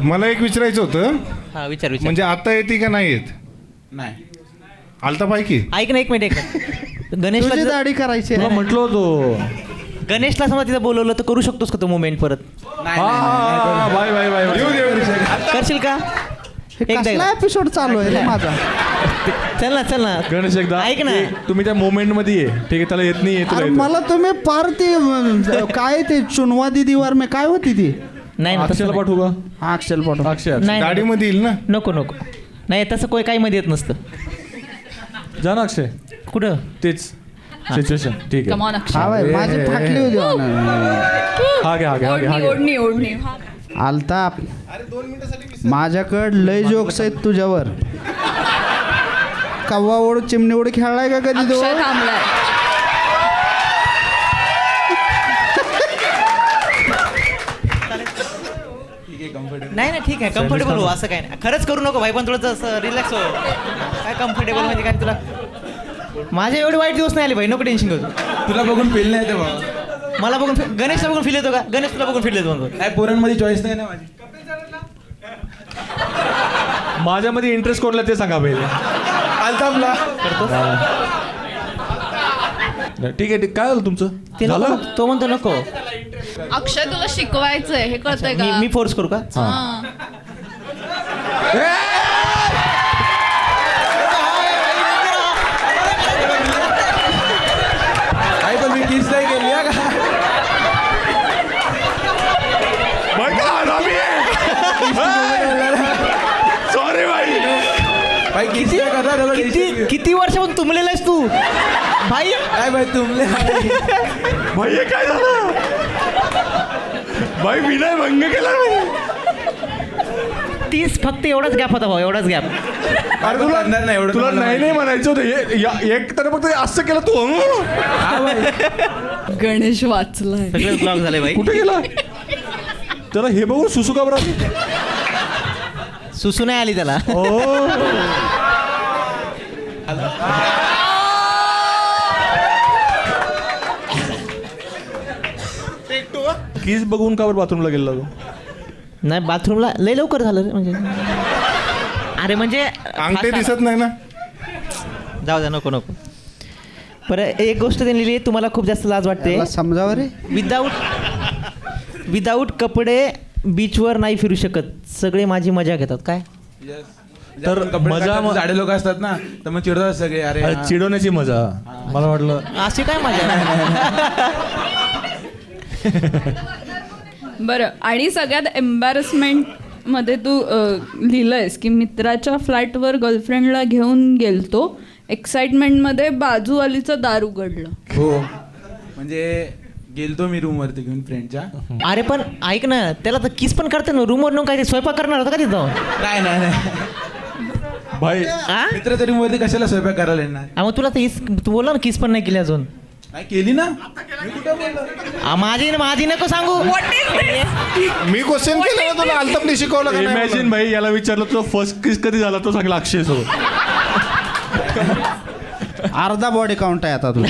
मला एक विचारायचं होतं. हा विचार विचार. म्हणजे आता येते का नाही येत? नाही. आलता पाहिजे. ऐक ना एक मिनिट गणेशला तुझी जर- दाढी करायची तुला आहे. म्हटलं होतं. गणेशला समजा तिथं बोलवलं तर करू शकतोस का तो मुवमेंट परत? नाही, हा नाही, नाही, नाही. Bye bye bye bye. करशील का? हे एकदा कसला एपिसोड चालू आहे रे माझा? चल ना गणेश एकदा ऐक ना. तुम्ही त्या मोमेंट मध्ये ये. ठीक आहे त्याला येत नाही येत अरे मला तुम्ही पार ते काय ते चुनवा दीदीवर मी काय होती ती? नाही ना, तसं अक्षयला नाही. पाठवू का? अक्षल पाठव. अक्षय नाही, नाही. गाडीमध्ये येईल ना? नको नको नाही तसं कोणी काही मध्ये येत नसतं. जा ना अक्षय. कुठं? तेच सिच्युएशन. ठीक आहे. कमॉन हा बाई माझी फाटली होती म्हणा. हा घ्या हा घ्या हा घ्या, हा ओढणी घ्या. ओढणी ओढणी. आलताप माझ्याकडं लय जोक्स आहेत तुझ्यावर. कव्वा ओढ चिमणी ओढ खेळलाय का कधी तो? अक्षय थांबलाय. नाही ना ठीक आहे कम्फर्टेबल हो असं काय नाही. खरंच करू नको भाई पण थोडंसं रिलॅक्स हो. काय कम्फर्टेबल म्हणजे काय तुला? माझे एवढे वाईट दिवस नाही आले भाई नको टेन्शन घेऊ. तुला बघून फील नाही येते बाबा. मला बघून गणेशला बघून फील येतो का? गणेश तुला बघून फील येतो म्हणतो. काय पोरांमध्ये चॉईस नाही ना माझी. माझ्यामध्ये इंटरेस्ट कोणला ते सांगा पहिले. आलतापला. ठीक आहे काय झालं तुमचं? ते झालं? नको, तो म्हणतो नको. अक्षय तुला शिकवायचंय हे कळतंय का? मी फोर्स करू का? हां. काय पण मी किस नाही केली हा का. सॉरी भाई. भाई किस नाही करणार एवढं किती tension घेऊ. किती वर्षापासून तुंबलेला आहेस तू भाई? काय भाई तुमले भाई हे काय झालं? भाई विनय भंग केला. तीच फक्त एवढाच गॅप होता भाऊ एवढाच गॅप. अरे तुला करणार नाही एवढं तुला तुम्हाला नाही नाही म्हणायचं होतं. एक तर फक्त असं केलं तू. हा भाई. गणेश वाचलाय. सगळे ब्लॉक झाले भाई. कुठे गेला? त्याला हे बघून सुसू का बरं? सुसू नाही आली त्याला. किस बघून का बरं बाथरूमला गेला तू? नाही बाथरूमला लय लवकर झालं रे म्हणजे. अरे म्हणजे अंगठे दिसत नाही ना? जाऊ द्या नको नको. बरं एक गोष्ट त्यांनी लिहिली तुम्हाला खूप जास्त लाज वाटते. त्याला समजावं रे. विदाऊट कपडे बीचवर नाही फिरू शकत. सगळे माझी मजा घेतात काय? तर मजा झाडे लोक असतात ना तर मग चिडतात सगळे. अरे अरे हा. चिडवण्याची मजा. मला वाटलं अशी काय मजा? बरं आणि सगळ्यात एम्बॅरसमेंट मध्ये तू लिहिलंयस की मित्राच्या फ्लॅटवर गर्लफ्रेंडला घेऊन गेलतो. एक्साइटमेंट मध्ये बाजूवालीचं दार उघडलं. हो म्हणजे गेलतो मी रूम वरती घेऊन फ्रेंडच्या. अरे पण ऐक ना, त्याला तर किस पण करते ना रूमवर नेऊन. काय ते स्वयंपाक करणार होता का तिथं जाऊन? नाही नाही नाही भाई मित्र तरी मध्ये कशाला स्वयंपाक करायला येणार. मग तुला तर तू बोलला ना किस पण नाही केली अजून. नाही केली ना. माझी नको सांगू. मी क्वेश्चन केलं ना तुला, अल्ताफने शिकवलं का नाही इमॅजिन भाई याला विचारलं तुझा फर्स्ट किस कधी झाला, तो सांगला अक्षय सोबत. अर्धा बॉडी काउंट आहे आता तुझा.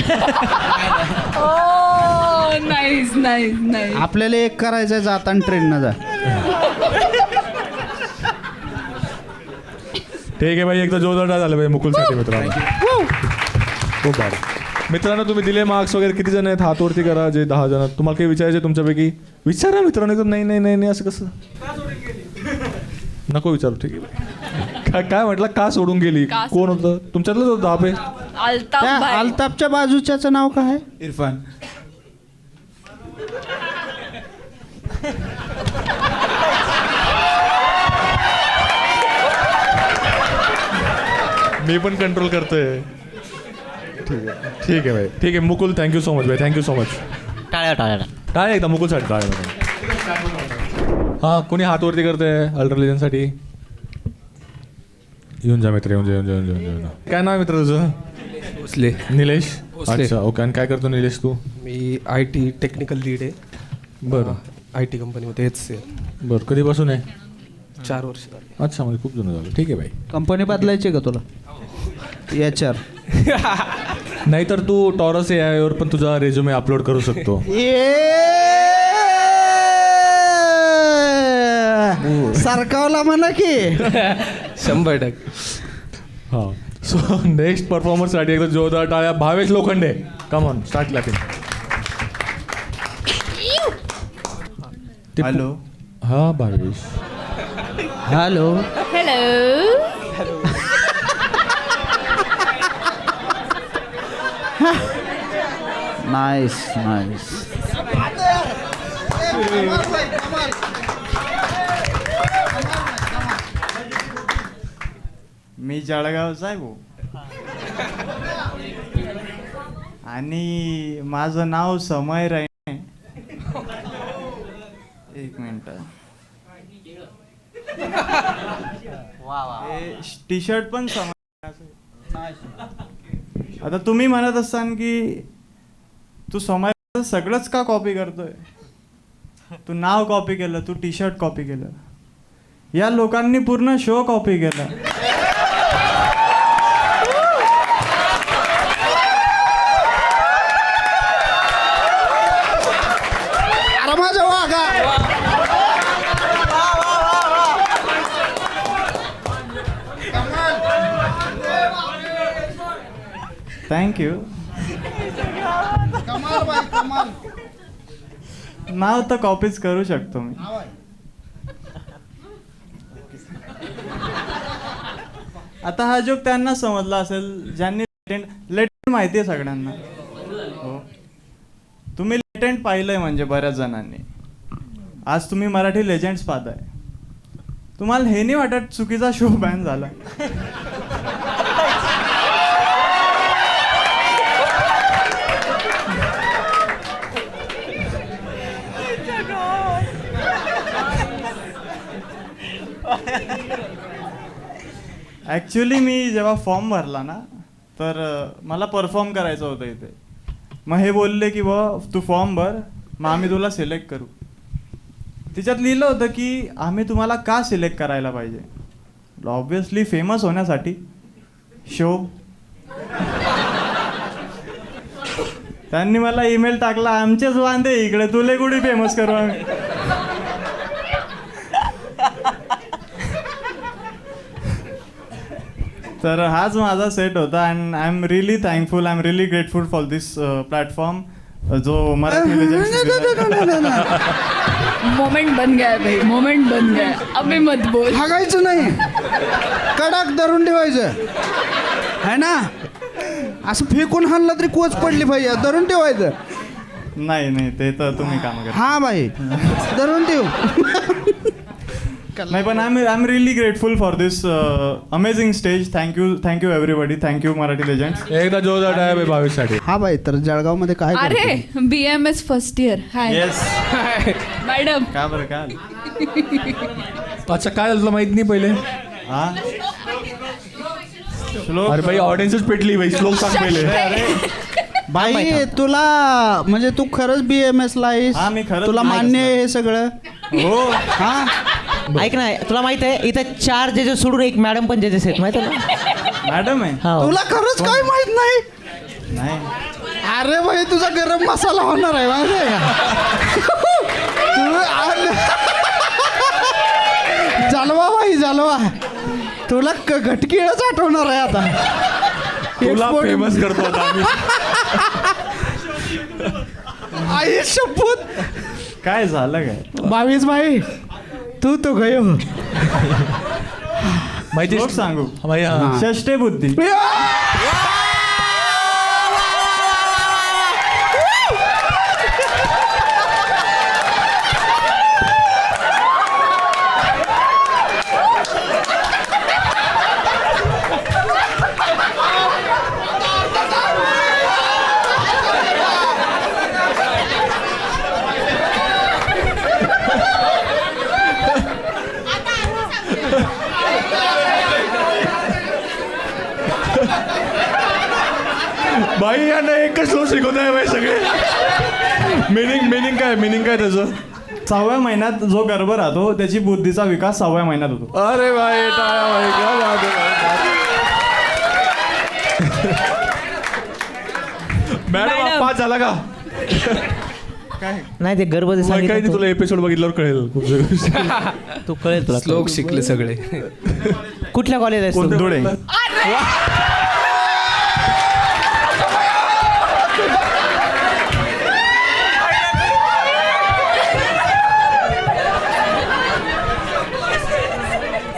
Nice nice nice. आपल्याला एक करायचं आहे, जाताना ट्रेननं जा. ठीक आहे भाई, एकदा जोरदार झालं भाई मुकुलसाठी मित्रांनो. खूप भारी. मित्रांनो तुम्ही दिले मार्क्स वगैरे किती जण आहेत हात वरती करा. जे 10 जण. तुम्हाला काही विचारायचे तुमच्यापैकी विचारा मित्रांनो. एकदम नाही नाही नाही नाही असं कसं नको विचारू. ठीक आहे काय म्हटलं, का सोडून गेली, कोण होतं तुमच्यातलंच होतं आपे? अल्ताफ भाई. अल्ताफच्या बाजूच्याचं नाव काय आहे? इरफान. मी पण कंट्रोल करतोय. ठीक आहे ठीक आहे भाई, ठीक आहे मुकुल. थँक्यू सो मच भाई, थँक्यू सो मच. टाळ्या टाळ्या टाळ्या एकदा मुकुलसाठी टाळ्या. हां कोणी हात वरती करतंय अल्ट्रालिजनसाठी? येऊन जा मित्र, येऊन जा येऊन जा येऊन जा येऊन जा. काय नाव आहे मित्र तुझं? भोसले. निलेश. भोसले. अच्छा ओके. आणि काय करतो निलेश तू? मी IT टेक्निकल लीड आहे. बरं. IT कंपनीमध्ये HCL. बरं कधीपासून आहे? 4 वर्ष झाली. अच्छा म्हणजे खूप जुनं झालं. ठीक आहे भाई. कंपनी बदलायची का तुला? HR. नाहीतर तू टॉरस AI वर पण तुझा रेझ्युमे अपलोड करू शकतो. सरकावला म्हणा की 100%. हां सो नेक्स्ट परफॉर्मन्ससाठी एकदा जोरदार टाळ्या. Bhavesh Lokhande. Come on start clapping. Hello. हा Bhavesh. Hello. Hello. Nice nice. मी जळगावचा आहे भाऊ. आणि माझं नाव समय राणे. एक मिनिट. टी शर्ट पण समय. आता तुम्ही म्हणत असाल की तू समय सगळंच का कॉपी करतोय, तू नाव कॉपी केलं, तू टी शर्ट कॉपी केलं, या लोकांनी पूर्ण शो कॉपी केला. थँक्यू. नाव तर कॉपीच करू शकतो मी. आता हा जोक त्यांना समजला असेल ज्यांनी लेटेंट माहिती आहे सगळ्यांना. हो तुम्ही लेटेंट पाहिलंय म्हणजे बऱ्याच जणांनी. आज तुम्ही मराठी लेजेंड्स पाहताय. तुम्हाला हे नाही वाटत चुकीचा शो बॅन झाला? ॲक्च्युली मी जेव्हा फॉर्म भरला ना तर मला परफॉर्म करायचं होतं इथे. मग हे बोलले की तू फॉर्म भर, मग आम्ही तुला सिलेक्ट करू. तिच्यात लिहिलं होतं की आम्ही तुम्हाला का सिलेक्ट करायला पाहिजे. ऑब्विसली फेमस होण्यासाठी. शो. त्यांनी मला ईमेल टाकला, आमचेच वांदे इकडे, तुले कुठे फेमस करू आम्ही. तर हाच माझा सेट होता. And I am really thankful, I am really grateful for this platform जो मराठी मोमेंट बन गया भाई, मोमेंट बन गया. अबे मत बोल. हागायचं नाही, कडक धरून ठेवायचं है ना. असं फेकून हाणलं तरी कोच पडली पाहिजे, धरून ठेवायचं. नाही नाही ते तर तुम्ही काम करा. हा बाई धरून ठेव. नाही पण I am really grateful for this amazing stage. Thank you everybody. Thank you Marathi legends. एकदा जोरदार टाळ्या बे 22 साठी. हा बाई, तर जळगावमध्ये काय अरे BMS फर्स्ट इयर. हाय येस मॅडम. का बरं काय अच्छा, काय झालं तुला माहित नाही पहिले? हा श्लोक. अरे भाई ऑडियन्सच पेटली भाई. श्लोक सांग पहिले. बाई तुला म्हणजे तू खरंच BMS ला आहेस? हा, मी खरंच तुला मान्य आहे हे सगळं? हो. हा ऐक ना, तुला माहित आहे इथं 4 जजेस सोडून एक मॅडम पण जजेस आहेत माहिती आहे ना? मॅडम आहे. हो. तुला खरंच काय माहित नाही? नाही अरे भाई तुझा गरम मसाला होणार आहे माहिती आहे का? जालवा भाई जालवा. तुला घटकीळच आठवणार आहे आता. तुला फेमस करतो आता आम्ही. आई शपथ. काय झालं काय? 22 भाई तू तो गयो. माहिती श्लोक सांगू. भाई हा. षष्टे बुद्धी. भाई यांना एकच श्लोक शिकवत आहे भाई सगळे. मिनिंग काय त्याचं? 6व्या महिन्यात जो गर्भ राहतो त्याची बुद्धीचा विकास 6व्या महिन्यात होतो. अरे भाई टाळ्या भाई. क्या बात आहे. मॅडम पास झाला का? काय नाही ते गर्भ जे काही सांगितलं नाही, तुला एपिसोड बघितल्यावर कळेल खूप तू कळेल तुला. श्लोक शिकले सगळे. कुठल्या कॉलेज आहे तू? धुळे.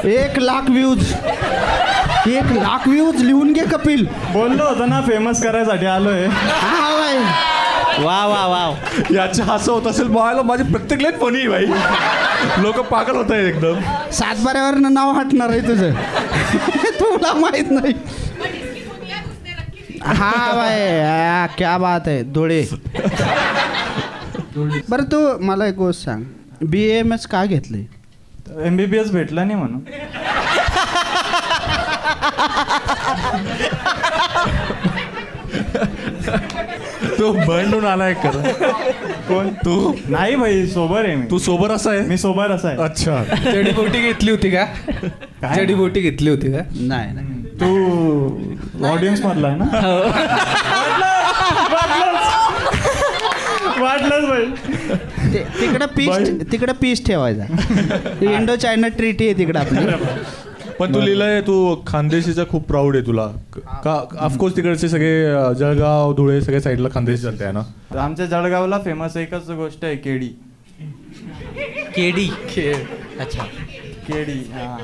एक लाख व्ह्यूज लिहून घे कपिल. बोललो होतो ना फेमस करायसाठी आलोय. हा भाई. वा वा वा. याचं हसं होत असेल मला. माझी प्रत्येक लाईन फनी भाई. लोक पागल होत आहे एकदम. सातबाऱ्यावर नाव हटणार आहे तुझं. तुला माहित नाही. हा भाई क्या बात आहे. धुळे. बरं तू मला एक गोष्ट सांग, BMS का घेतले? MBBS भेटला नाही म्हणून. तो बंडून आलाय कर. कोण? तू नाही भाई, सोबर आहे मी. तू सोबर असा आहे? मी सोबर असा आहे. अच्छा. जडीबुटी घेतली होती का? जडीबुटी घेतली होती का? नाही. तू ऑडियन्स मधला आहे ना? वाटलंच भाई. तिकडे पीस ठेवायचा. इंडो चायना ट्रीटी आहे तिकडे आपली. पण तू लिहिलंय तू खानदेशीचा खूप प्राऊड आहे तुला का? ऑफकोर्स तिकडचे सगळे जळगाव धुळे सगळे साईडला खानदेशी चालते आहे ना? आमच्या जळगावला फेमस एकच गोष्ट आहे, केडी. केडी. अच्छा केडी. हा.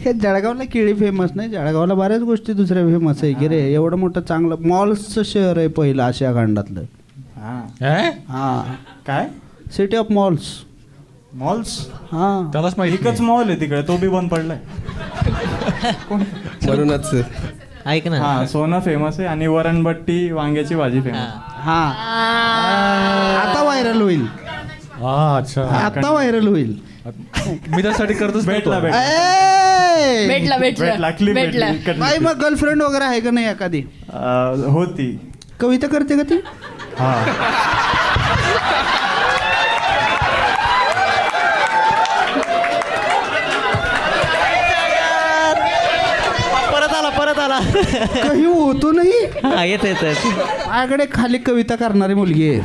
हे जळगावला केळी फेमस नाही. जळगावला बऱ्याच गोष्टी दुसऱ्या फेमस आहे की रे. एवढं मोठं चांगलं मॉल्सचं शहर आहे पहिलं आशिया खंडातलं. हा. काय? City of malls. हा त्यालाच माहिती. एकच मॉल आहे तिकडे, तो बी बंद पडलाय. म्हणूनच ऐक ना. हा, सोनं फेमस आहे आणि वरणबट्टी वांग्याची भाजी फेमस. हा आता व्हायरल होईल. हा अच्छा. आता व्हायरल होईल. मी त्यासाठी करतोच. भेटला बाई मग गर्लफ्रेंड वगैरे आहे का नाही एखादी? होती. कविता करते का ती? हा. परत आला काही होतो नाही. येत माझ्याकडे खाली कविता करणारी मुलगी आहे.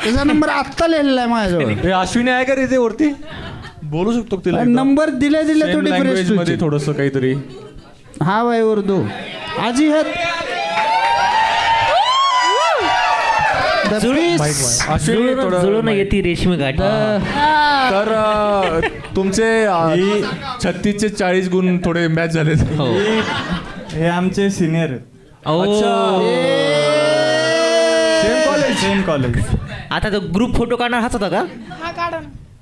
त्याचा नंबर आत्ता लिहिलेला आहे माझ्याजवळ. अश्विनी आहे का रे ते वरती? बोलू शकतो तिला? नंबर दिल्या तो लँग्वेज मध्ये थोडस काहीतरी. हा भाई उर्दू आजी है. जुळून येते रेशमी घाट. तर तुमचे 36चे 40 गुण थोडे मॅच झाले. हे आमचे सिनियर. Same college. आता तो ग्रुप फोटो काढणार हाच होता का? हा काढा.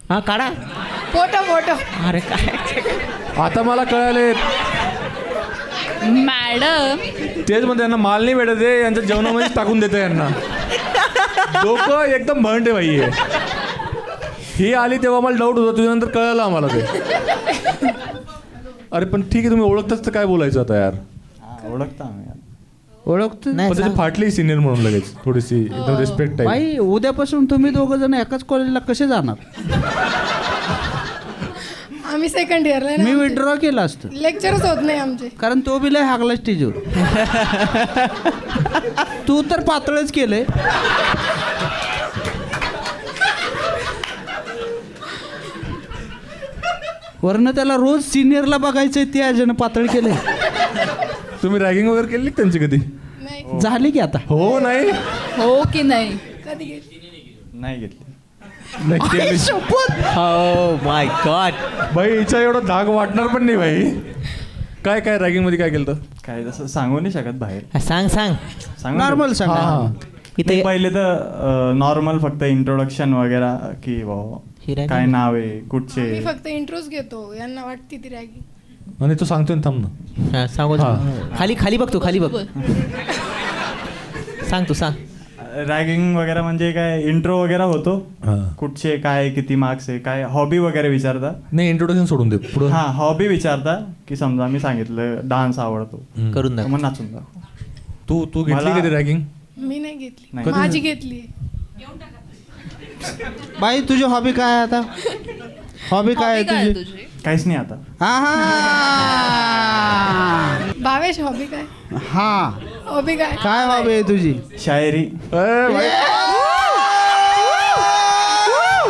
हा काढा. फोटो अरे काय आता मला कळाले मॅडम तेच म्हणते यांना माल नाही भेटत आहे, यांच्या जेवणामध्ये टाकून देतं यांना. डोकं एकदम भंड आहे भाई हे. ही आली तेव्हा मला डाऊट होता, तुझ्यानंतर कळलं आम्हाला ते. अरे पण ठीक आहे, तुम्ही ओळखताच तर काय बोलायचं आता यार. ओळखता आम्ही. ओळखतो नाही, पण त्याची फाटली सिनियर म्हणून लगेच थोडीशी एकदम रिस्पेक्ट टाईप. बाई उद्यापासून तुम्ही दोघं जण एकाच कॉलेजला कसे जाणार? आम्ही सेकंड इयरला मी विड्रॉ केलं असतं, लेक्चरच होत नाही आमचे. कारण तो बी लय हागला स्टेजवर. तू तर पातळच केलंय. वरनं त्याला रोज सिनियरला बघायचंय, ते अजून पातळ केलंय. तुम्ही रॅगिंग वगैरे केली का त्यांची कधी? नाही. झाली की आता? हो नाही हो की नाही? कधी घेतली? नाही घेतली. नाही केली. हो माय गॉड. भाई हिचा एवढा धाक वाटणार पण नाही भाई. काय काय रॅगिंग मध्ये काय केलं? काय तसं सांगू नाही शकत बाहेर. सांग नॉर्मल सांग. इथे पहिले तर नॉर्मल फक्त इंट्रोडक्शन वगैरे की काय नाव आहे मी कुठचे. फक्त इंट्रोच घेतो, यांना वाटते ती रॅगिंग. आणि तो सांगतोय ना, थांब ना. सांगू खाली बघ तू, खाली बघ. सांग तू सांग. रॅगिंग वगैरे म्हणजे काय इंट्रो वगैरे होतो, कुठचे काय किती मार्क्स आहे काय हॉबी वगैरे विचारता. नाही इंट्रोडक्शन सोडून दे पुढे. हा हॉबी विचारता की समजा मी सांगितलं डान्स आवडतो, करून दाखव. मग नाचून दाखव. तू घेतली कधी रॅगिंग? मी नाही घेतली, नाही. माझी घेतली. बाई तुझी हॉबी काय आहे आता? हॉबी काय आहे तुझी? काहीच नाही आता. हा. भावेश हॉबी काय? हा हॉबी काय? काय हॉबी आहे तुझी? शायरी.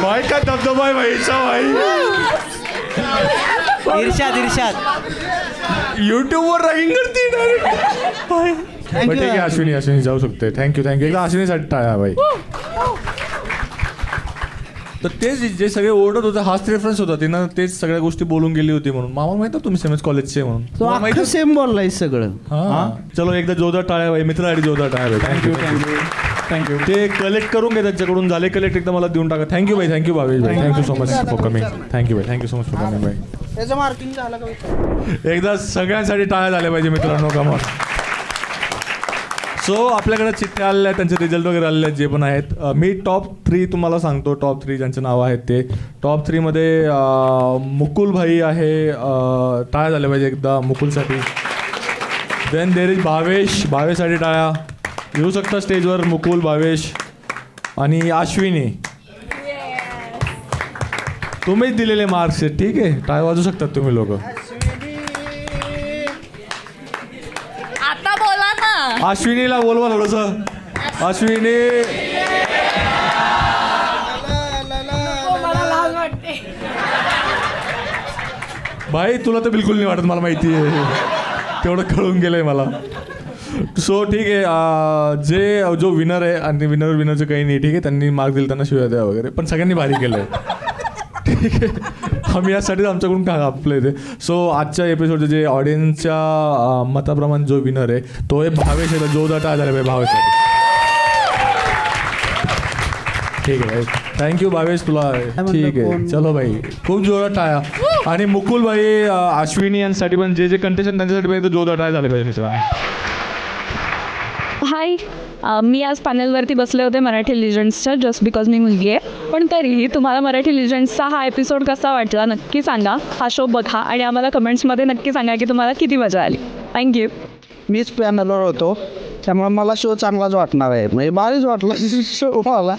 भाई का धबधबा आहे भाईचा भाई. इर्षाद युट्यूब वर रॅगिंग करते डायरेक्ट. ठीक आहे अश्विनी जाऊ शकते. थँक्यू एकदा अश्विनीसाठी टाळ्या भाई. तर तेच जे सगळे ओरडत होते हाच रेफरन्स होता, तिनं तेच सगळ्या गोष्टी बोलून गेली होती म्हणून. मामा माहित होतं तुम्ही सेमच कॉलेजचे म्हणून. तो अख्खं सेम बोललाय सगळं. हा चलो एकदा जोरदार टाळ्या भाई, मित्रासाठी जोरदार टाळ्या भाई. थँक्यू. ते कलेक्ट करून घे त्यांच्याकडून, झाले कलेक्ट एकदा मला देऊन टाका. थँक्यू भाई, थँक्यू भावेश भाई, thank you so much for coming. Thank you भाई, thank you so much for coming भाई. त्याचं मार्किंग झालं का? एकदा सगळ्यांसाठी टाळ्या झाल्या पाहिजे मित्रांनो, कमॉन. सो आपल्याकडे चिठ्ठ्या आलेल्या आहेत, त्यांचे रिझल्ट वगैरे आलेले आहेत जे पण आहेत. मी टॉप 3 तुम्हाला सांगतो, टॉप 3 ज्यांचे नावं आहेत ते. टॉप 3 मध्ये मुकुल भाई आहे, टाळ्या झाल्या पाहिजे एकदा मुकुलसाठी. देन देर इज भावेशसाठी टाळ्या. येऊ शकता स्टेजवर मुकुल, भावेश आणि अश्विनी. तुम्हीच दिलेले मार्क्स आहेत, ठीक आहे, टाळ्या वाजू शकतात तुम्ही लोक. आता बोला ना. अश्विनीला बोलवा थोडंसं. अश्विनी मला लाज वाटते. भाई तुला तर बिलकुल नाही वाटत, मला माहिती आहे, तेवढं कळून गेलंय मला. सो ठीक आहे, जो विनर आहे आणि विनरचं काही नाही, ठीक आहे, त्यांनी मार्क दिले, त्यांना शिवाय द्या वगैरे, पण सगळ्यांनी भारी केलंय, ठीक आहे. आम्ही यासाठीच आमच्याकडून का आपलं ते. सो आजच्या एपिसोडचे जे ऑडियन्सच्या मताप्रमाणे जो विनर आहे तो आहे भावेश. जोरदार टाळ्या झाल्या पाहिजे भावेशसाठी. ठीक आहे, थँक्यू भावेश तुला. ठीक आहे, चलो भाई, खूप जोरात टाळ्या. आणि मुकुल भाई, अश्विनी यांसाठी पण जे कंटेस्टंट त्यांच्यासाठी पण जोरदार टाळ्या झाल्या पाहिजे. हाय, मी आज पॅनलवरती बसले होते मराठी लिजंड्सच्या, जस्ट बिकॉज मी मुलगी आहे. पण तरीही तुम्हाला मराठी लिजंड्सचा हा एपिसोड कसा वाटला नक्की सांगा. हा शो बघा आणि आम्हाला कमेंट्समध्ये नक्की सांगा की तुम्हाला किती मजा आली. थँक्यू. मीच पॅनलवर होतो, त्यामुळे मला शो चांगलाच वाटणार आहे, म्हणजे भारीच वाटला शो मला.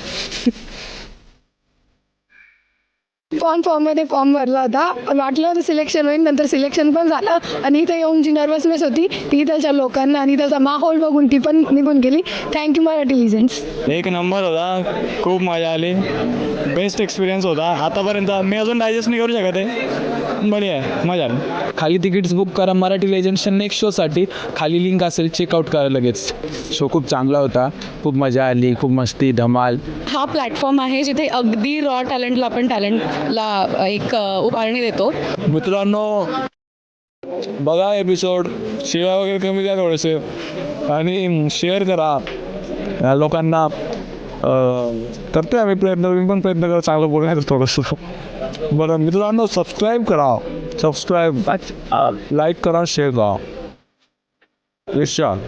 फॉर्ममध्ये फॉर्म भरला होता, पण वाटलं होतं सिलेक्शन होईल, नंतर सिलेक्शन पण झालं. आणि इथे येऊन जी नर्वसनेस होती ती त्याच्या लोकांना आणि त्याचा माहोल बघून ती पण निघून गेली. थँक्यू मराठी लिजंड्स. एक नंबर होता, खूप मजा आली, बेस्ट एक्सपिरियन्स होता आतापर्यंत. मी अजून डायजेस्ट नाही करू शकत आहे, बढिया आहे, मजा आली. खाली तिकीट्स बुक करा मराठी लेजंड्सच्या नेक्स्ट शोसाठी. खाली लिंक असेल, चेकआउट करा लगेच. शो खूप चांगला होता, खूप मजा आली, खूप मस्ती धमाल. हा प्लॅटफॉर्म आहे जिथे अगदी रॉ टॅलेंटला आपण टॅलेंटला एक उभारणी देतो. मित्रांनो बघा एपिसोड, शिवाय वगैरे कमी द्या थोडेसे आणि शेअर करा लोकांना. करतोय आम्ही प्रयत्न, तुम्ही पण प्रयत्न करा चांगलं बोलण्याचं थोडंसं. बरं मित्रांनो, सबस्क्राईब लाईक करा, शेअर करा. विशाल.